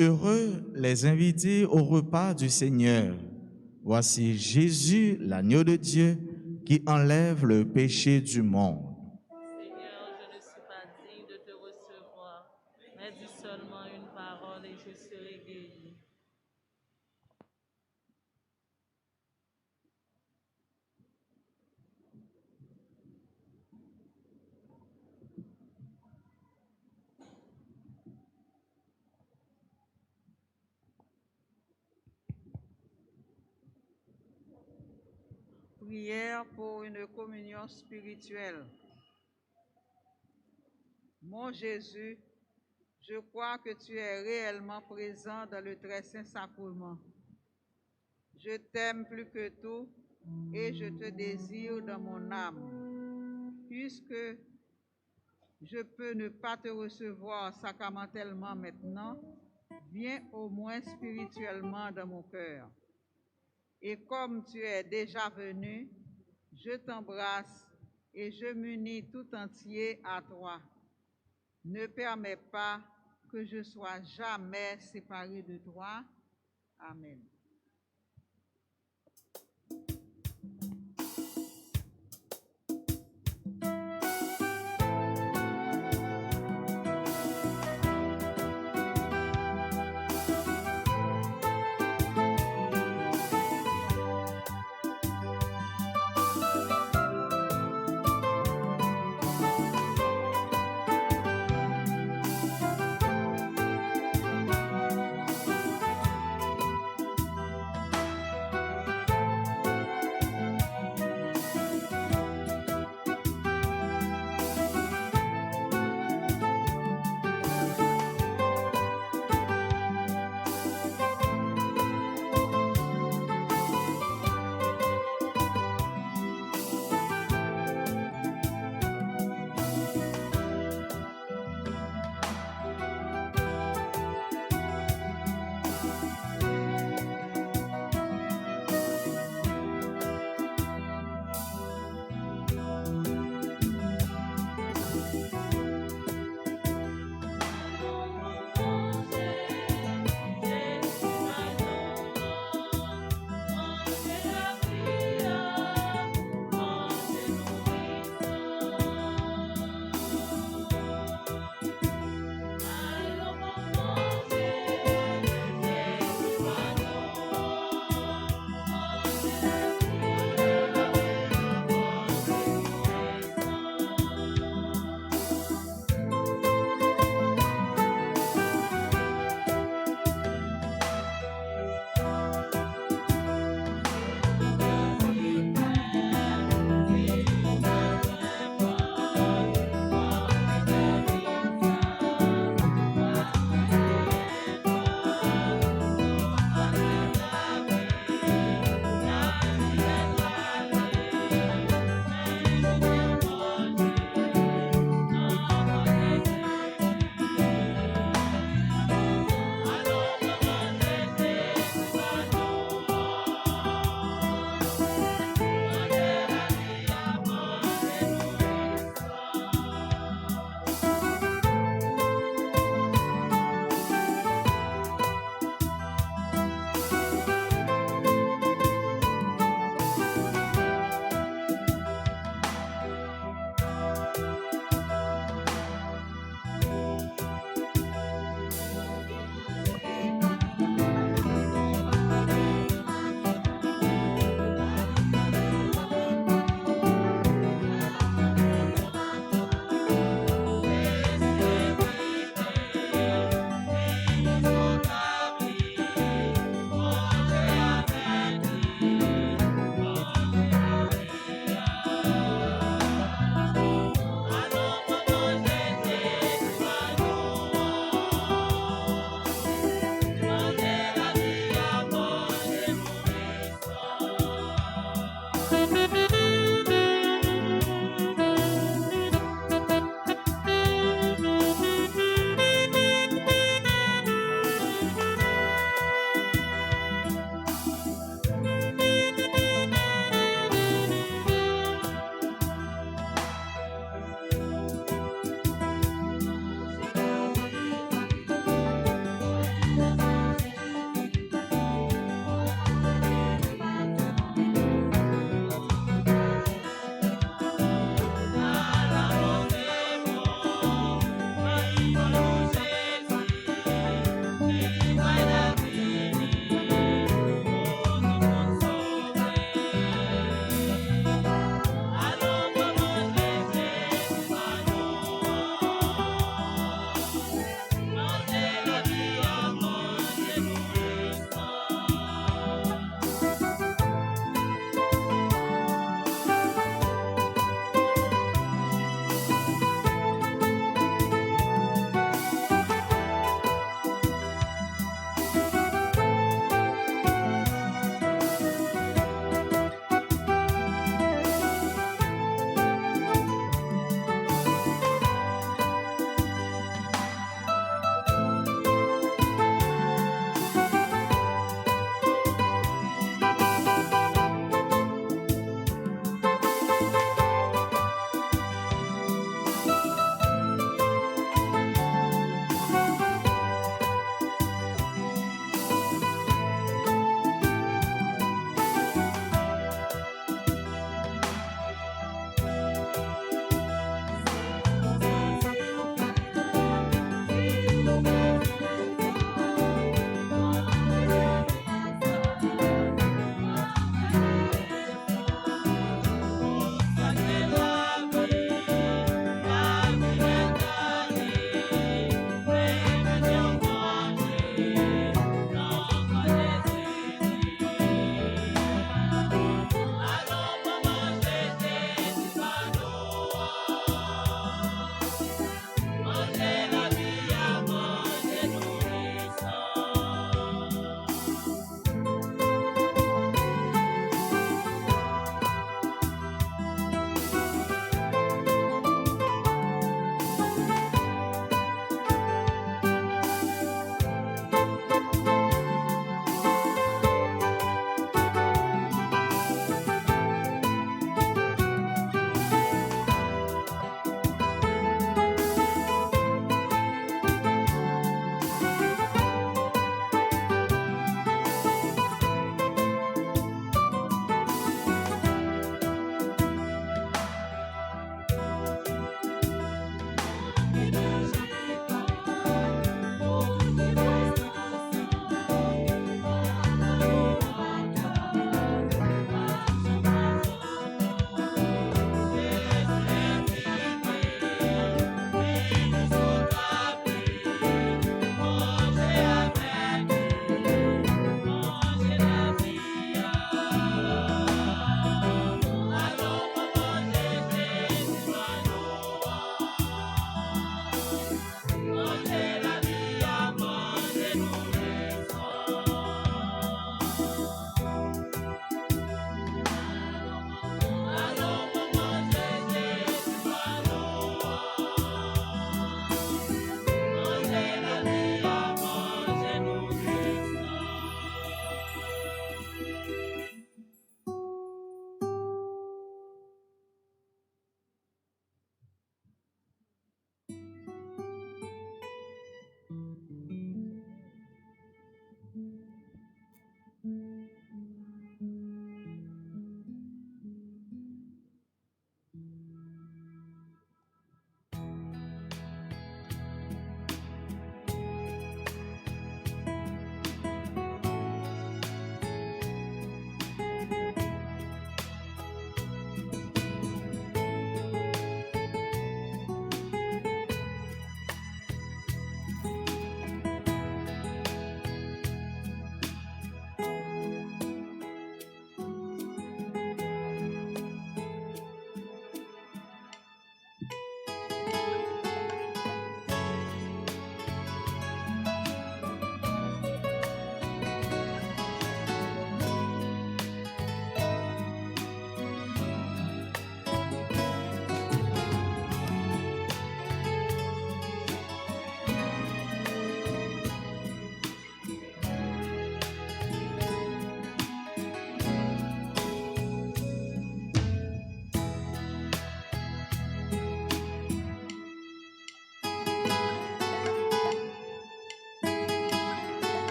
Heureux les invités au repas du Seigneur. Voici Jésus, l'agneau de Dieu, qui enlève le péché du monde. Seigneur, je ne suis pas digne de te recevoir, mais dis seulement une parole et je serai guéri. Prière pour une communion spirituelle. Mon Jésus, je crois que tu es réellement présent dans le très saint sacrement. Je t'aime plus que tout et je te désire dans mon âme. Puisque je peux ne pas te recevoir sacramentellement maintenant, viens au moins spirituellement dans mon cœur. Et comme tu es déjà venu, je t'embrasse et je m'unis tout entier à toi. Ne permets pas que je sois jamais séparé de toi. Amen.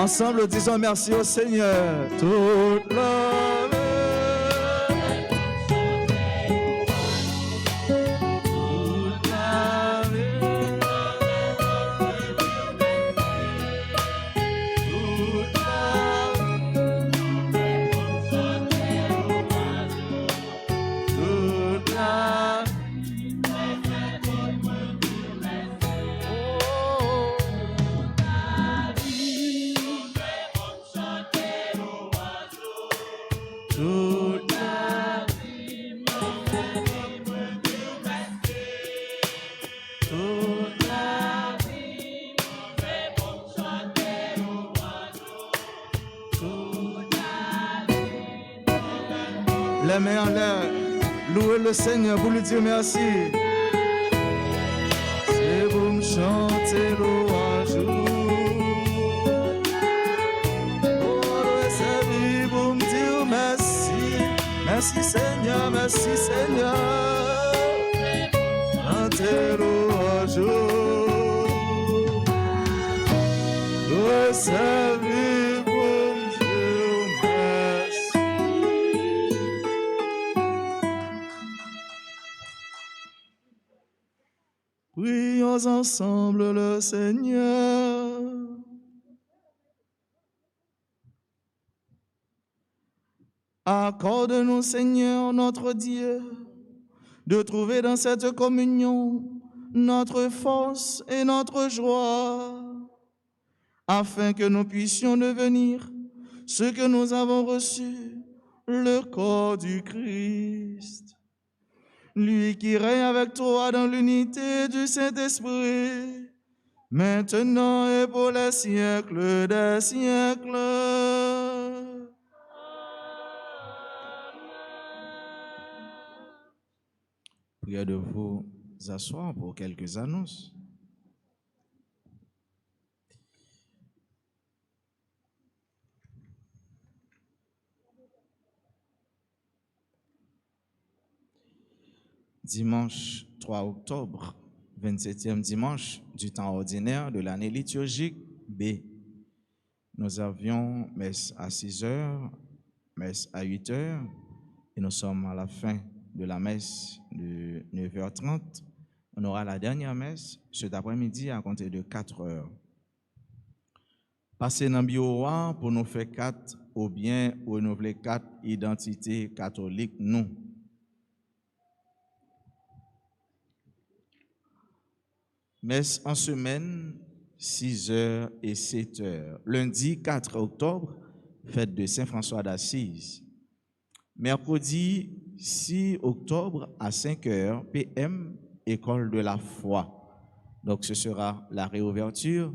Ensemble, disons merci au Seigneur. Toute la vie. Les mains en l'air, louez le Seigneur pour lui dire merci. C'est vous me chanter louange. Oh, c'est lui pour me dire merci. Merci Seigneur, merci Seigneur. Chanter louange. Oh, c'est lui pour me dire merci. Prions ensemble le Seigneur. Accorde-nous, Seigneur, notre Dieu, de trouver dans cette communion notre force et notre joie, afin que nous puissions devenir ce que nous avons reçu, le corps du Christ. Lui qui règne avec toi dans l'unité du Saint-Esprit, maintenant et pour les siècles des siècles. Priez de vous asseoir pour quelques annonces. Dimanche 3 octobre, 27e dimanche du temps ordinaire de l'année liturgique B. Nous avions messe à 6 heures, messe à 8 heures, et nous sommes à la fin de la messe de 9h30. On aura la dernière messe cet après-midi à compter de 4 heures. Passez dans le bureau pour nous faire 4 ou bien renouveler 4 identités catholiques, nous. Messe en semaine, 6h et 7h. Lundi 4 octobre, fête de Saint-François d'Assise. Mercredi 6 octobre à 5h p.m., école de la foi. Donc ce sera la réouverture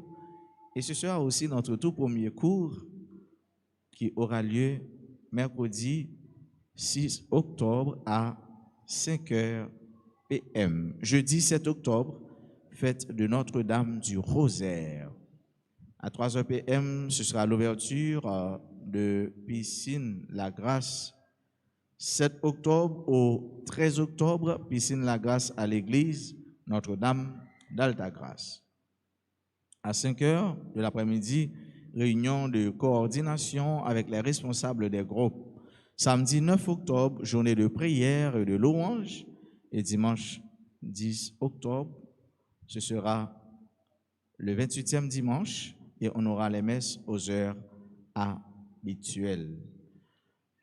et ce sera aussi notre tout premier cours qui aura lieu mercredi 6 octobre à 5h p.m. Jeudi 7 octobre, fête de Notre-Dame du Rosaire. À 3h p.m., ce sera l'ouverture de piscine La Grâce. 7 octobre au 13 octobre, piscine La Grâce à l'église Notre-Dame d'Altagrace. À 5h de l'après-midi, réunion de coordination avec les responsables des groupes. Samedi 9 octobre, journée de prière et de louange. Et dimanche 10 octobre, ce sera le 28e dimanche et on aura les messes aux heures habituelles.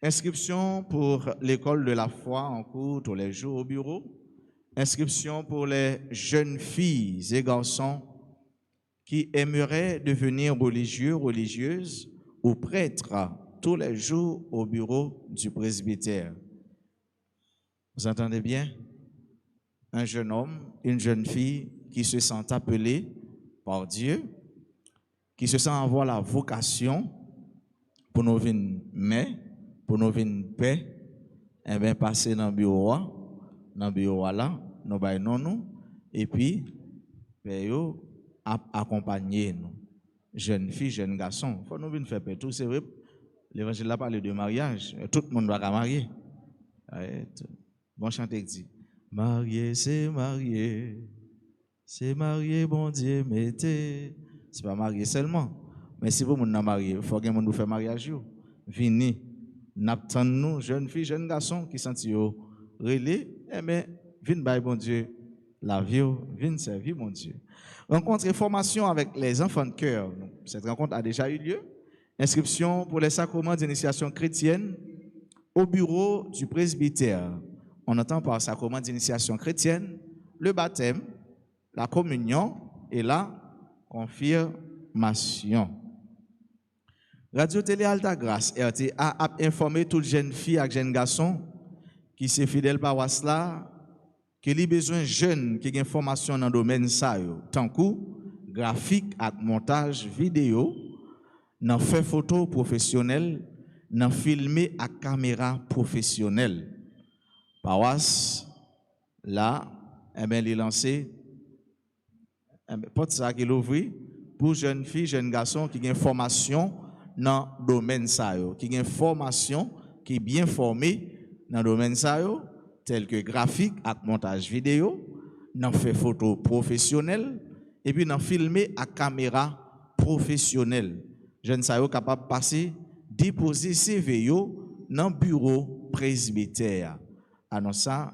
Inscription pour l'école de la foi en cours tous les jours au bureau. Inscription pour les jeunes filles et garçons qui aimeraient devenir religieux, religieuses ou prêtres tous les jours au bureau du presbytère. Vous entendez bien? Un jeune homme, une jeune fille qui se sent appelé par Dieu, qui se sent avoir la vocation pour nous venir pour nous venir paix, et bien passer dans le bureau là, nous baillons nous, et puis, ben, accompagner nous, jeunes filles, jeunes garçons. Il faut nous venir faire paix. Tout c'est vrai, l'évangile a parlé de mariage, tout le monde doit marier. Bon chanter dit, marié, c'est marié, bon Dieu, mettez. C'est pas marié seulement. Mais si vous vous marié, il faut que vous fassiez mariage. Vini, n'attend nous, jeunes filles, jeunes garçons qui sont relais, eh bien, viens by bon Dieu, la vie, viens servir mon Dieu. Rencontre et formation avec les enfants de cœur. Cette rencontre a déjà eu lieu. Inscription pour les sacrements d'initiation chrétienne au bureau du presbytère. On entend par sacrement d'initiation chrétienne le baptême, la communion et la confirmation. Radio Télé Alta Grâce, RTA, a informé toute jeune fille et jeune garçon qui s'est fidèle par là, qui a besoin de jeunes qui ont une formation dans le domaine ça, tant que graphique et montage vidéo, dans fait photo professionnel, dans filmer à caméra professionnelle. Paroisse, là, eh bien, il est lancé, porte ça qu'il ouvre pour jeunes filles, jeunes garçons qui ont une formation dans le domaine ça, qui ont une formation qui est bien formée dans le domaine ça, tel que graphique et montage vidéo, dans fait photo professionnel, et puis dans filmer à caméra professionnelle. Jeunes ça capable de passer, déposer CV dans le bureau presbytère. Alors ça,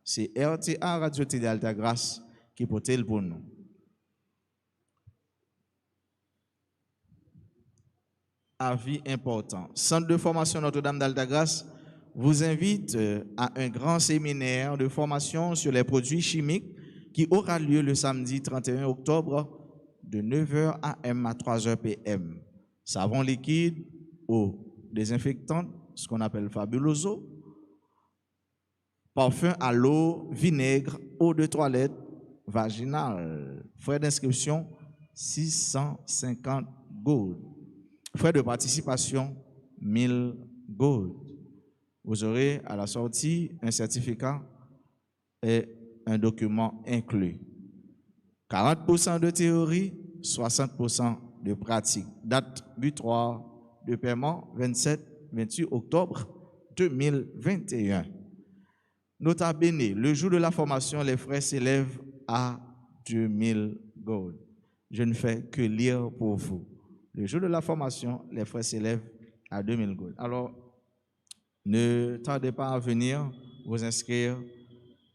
c'est RTA Radio Télé Alta Grâce qui porte le pour nous. Avis important. Centre de formation Notre-Dame d'Alta Grâce vous invite à un grand séminaire de formation sur les produits chimiques qui aura lieu le samedi 31 octobre de 9h AM à 3h PM. Savon liquide, eau désinfectante, ce qu'on appelle Fabuloso, parfum à l'eau, vinaigre, eau de toilette vaginale. Frais d'inscription 650 gold. Frais de participation 1000 gold. Vous aurez à la sortie un certificat et un document inclus. 40% de théorie, 60% de pratique. Date butoir de paiement 27-28 octobre 2021. Nota bene, le jour de la formation, les frais s'élèvent à 2000 gold. Je ne fais que lire pour vous. Le jour de la formation, les frais s'élèvent à 2000 gold. Alors, ne tardez pas à venir vous inscrire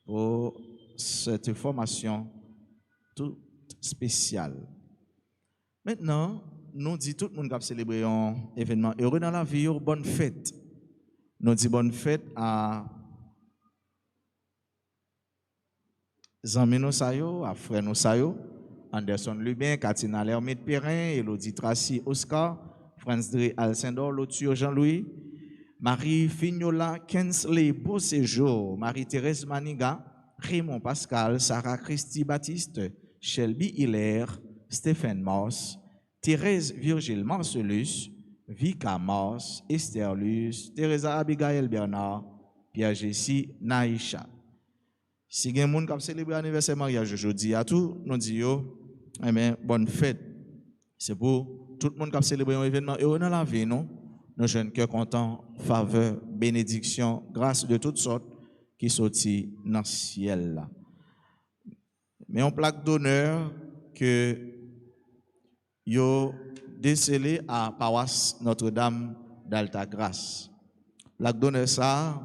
pour cette formation toute spéciale. Maintenant, nous disons tout le monde qui a célébré un événement heureux dans la vie, bonne fête. Nous disons bonne fête à Zamino Sayo, à Frère Sayo, Anderson Lubin, Katina Lermite Perrin, Elodie Tracy Oscar, Franz Dre Alcindor, Lothio Jean-Louis, Marie Fignola Kensley Beau Séjour, Marie-Thérèse Maniga, Raymond Pascal, Sarah Christy Baptiste, Shelby Hilaire, Stéphane Moss, Thérèse Virgile Marcelus, Vika Moss, Esther Luce, Teresa Abigail Bernard, Pierre Jessie Naïcha. Si il y a des gens qui ont célébré l'anniversaire mariage aujourd'hui, à tout, nous disons, eh bien, bonne fête. C'est pour tout le monde qui a célébré un événement heureux dans la vie, non? Nos jeunes cœurs contents, faveur, bénédiction, grâce de toutes sortes qui sortent dans le ciel. Mais on plaque d'honneur que yo décelé à paroisse Notre-Dame d'Alta Grâce. Plaque d'honneur ça,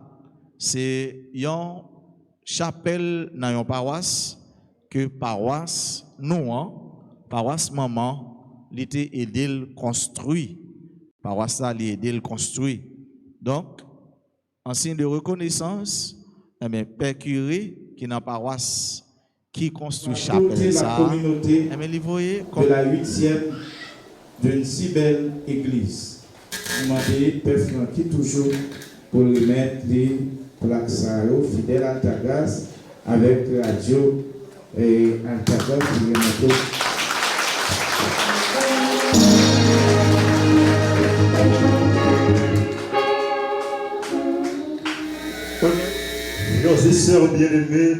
c'est une chapelle dans une paroisse que paroisse nous, paroisse maman, l'été aidé construit. Paroisse ça aidé construit. Donc, en signe de reconnaissance, Père curé qui est dans la paroisse qui construit chapelle ça, communauté vous voyez de la 8e d'une si belle église. Demandez Père Francky toujours pour remettre les plaques fidèles à Alta Grâce avec radio et Alta Grâce qui remettent. Frères et sœurs bien-aimés,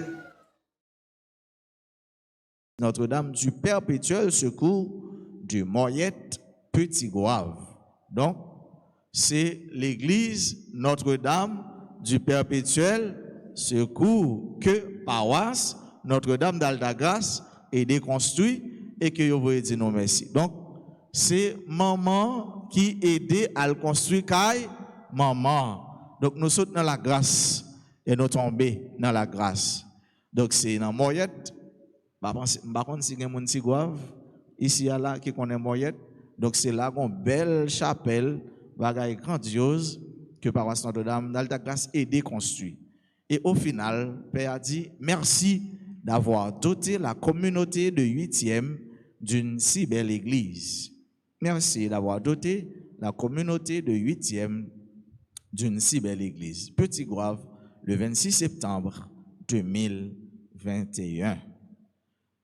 Notre-Dame du Perpétuel Secours du Moyette Petit Goave. Donc, c'est l'église Notre-Dame du Perpétuel Secours que paroisse Notre-Dame d'Alta Grâce est déconstruite et que vous voulez dire non merci. Donc, c'est maman qui aide à le construire caille maman. Donc nous sommes dans la grâce et nous tombons dans la grâce. Donc c'est dans Moyette, par contre si il y a des gens qui grave ici à là qui connaît Moyette, donc c'est là une belle chapelle, bagaille grandiose que paroisse Notre-Dame dans la grâce aidé construire. Et au final, Père a dit merci d'avoir doté la communauté de 8e d'une si belle église. Merci d'avoir doté la communauté de 8e d'une si belle église. Petit Grave, le 26 septembre 2021.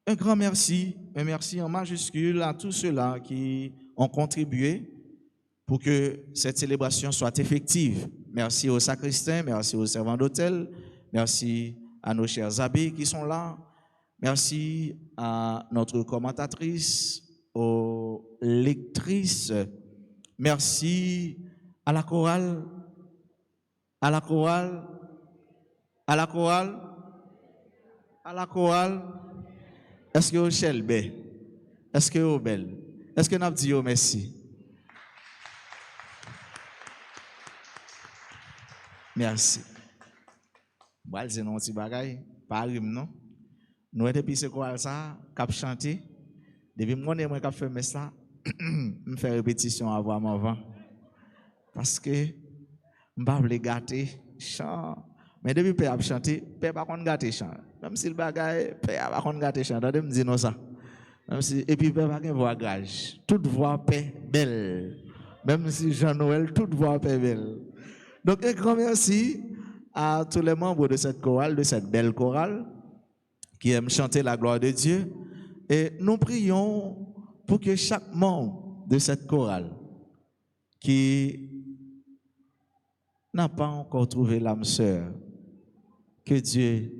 Un grand merci, un merci en majuscule à tous ceux-là qui ont contribué pour que cette célébration soit effective. Merci aux sacristains, merci aux servants d'hôtel, merci à nos chers abbés qui sont là, merci à notre commentatrice, aux lectrices, merci à la chorale, à la chorale, à la chorale, à la chorale. Est-ce que vous chelbe? Est-ce que vous belle? Est-ce que nous avons dit merci? Merci. Bon, c'est un petit bagay, pas rime non. Nous depuis ce chorale ça, cap chanter. Depuis moi cap faire ça, me faire répétition avant. Parce que je ne pas gâter chant. Mais depuis que je chante, je ne pas gâter chant. Même si le bagay, je ne pas gâter chant. Je me dis non ça. Et puis, je ne pas voix gage. Toute voix paix belle. Même si Jean-Noël, toute voix paix belle. Donc, un grand merci à tous les membres de cette chorale, de cette belle chorale, qui aiment chanter la gloire de Dieu. Et nous prions pour que chaque membre de cette chorale qui n'a pas encore trouvé l'âme sœur, que Dieu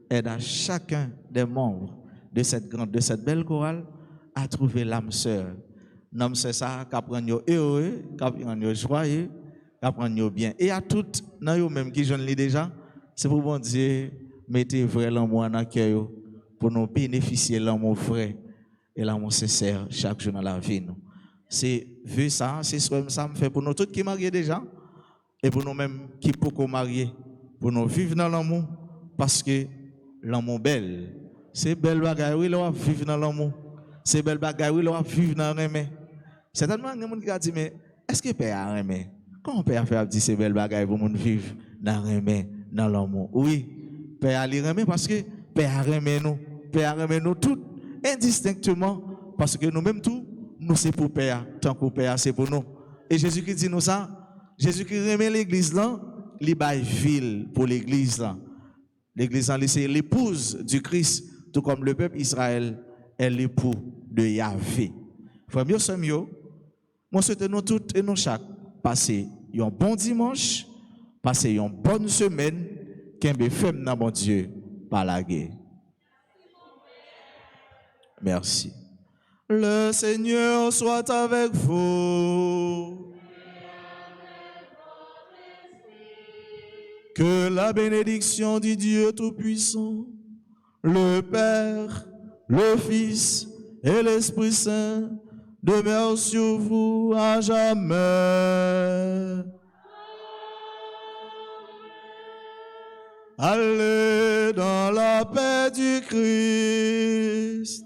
aide à chacun des membres de cette belle chorale à trouver l'âme sœur. L'âme sœur, ça, qui apprend heureux, qui apprend joyeux, qui apprend bien. Et à toutes, même qui jeune déjà, c'est pour bon Dieu, mettez vrai l'amour dans le cœur pour nous bénéficier de l'amour vrai et l'amour sincère chaque jour dans la vie. C'est vu ça, c'est ce que ça me fait pour nous tous qui mariés déjà. Et pour nous-mêmes qui pouvons marier, pour nous vivre dans l'amour, parce que l'amour belle, c'est belle bagaille, oui, l'on va vivre dans l'amour. C'est belle bagaille, oui, l'on va vivre dans l'amour. Certainement, il y a des gens qui ont dit, mais est-ce que Père a aimé? Comment Père a dit c'est belle bagaille pour nous vivre dans l'amour, dans l'amour? Oui, Père a aimé parce que Père a aimé nous. Père a aimé nous tous indistinctement, parce que nous-mêmes tous, nous c'est pour Père, tant que Père c'est pour nous. Et Jésus-Christ dit nous ça. Jésus-Christ remet l'église là, il baille ville pour l'église là. L'église là, c'est l'épouse du Christ, tout comme le peuple Israël est l'époux de Yahvé. Frère mieux, c'est mieux. Moi, souhaite nous toutes et nous chaque passer un bon dimanche, passer une bonne semaine, qu'un femme dans mon Dieu par la guerre. Merci. Le Seigneur soit avec vous. Que la bénédiction du Dieu Tout-Puissant, le Père, le Fils et l'Esprit Saint demeure sur vous à jamais. Allez dans la paix du Christ.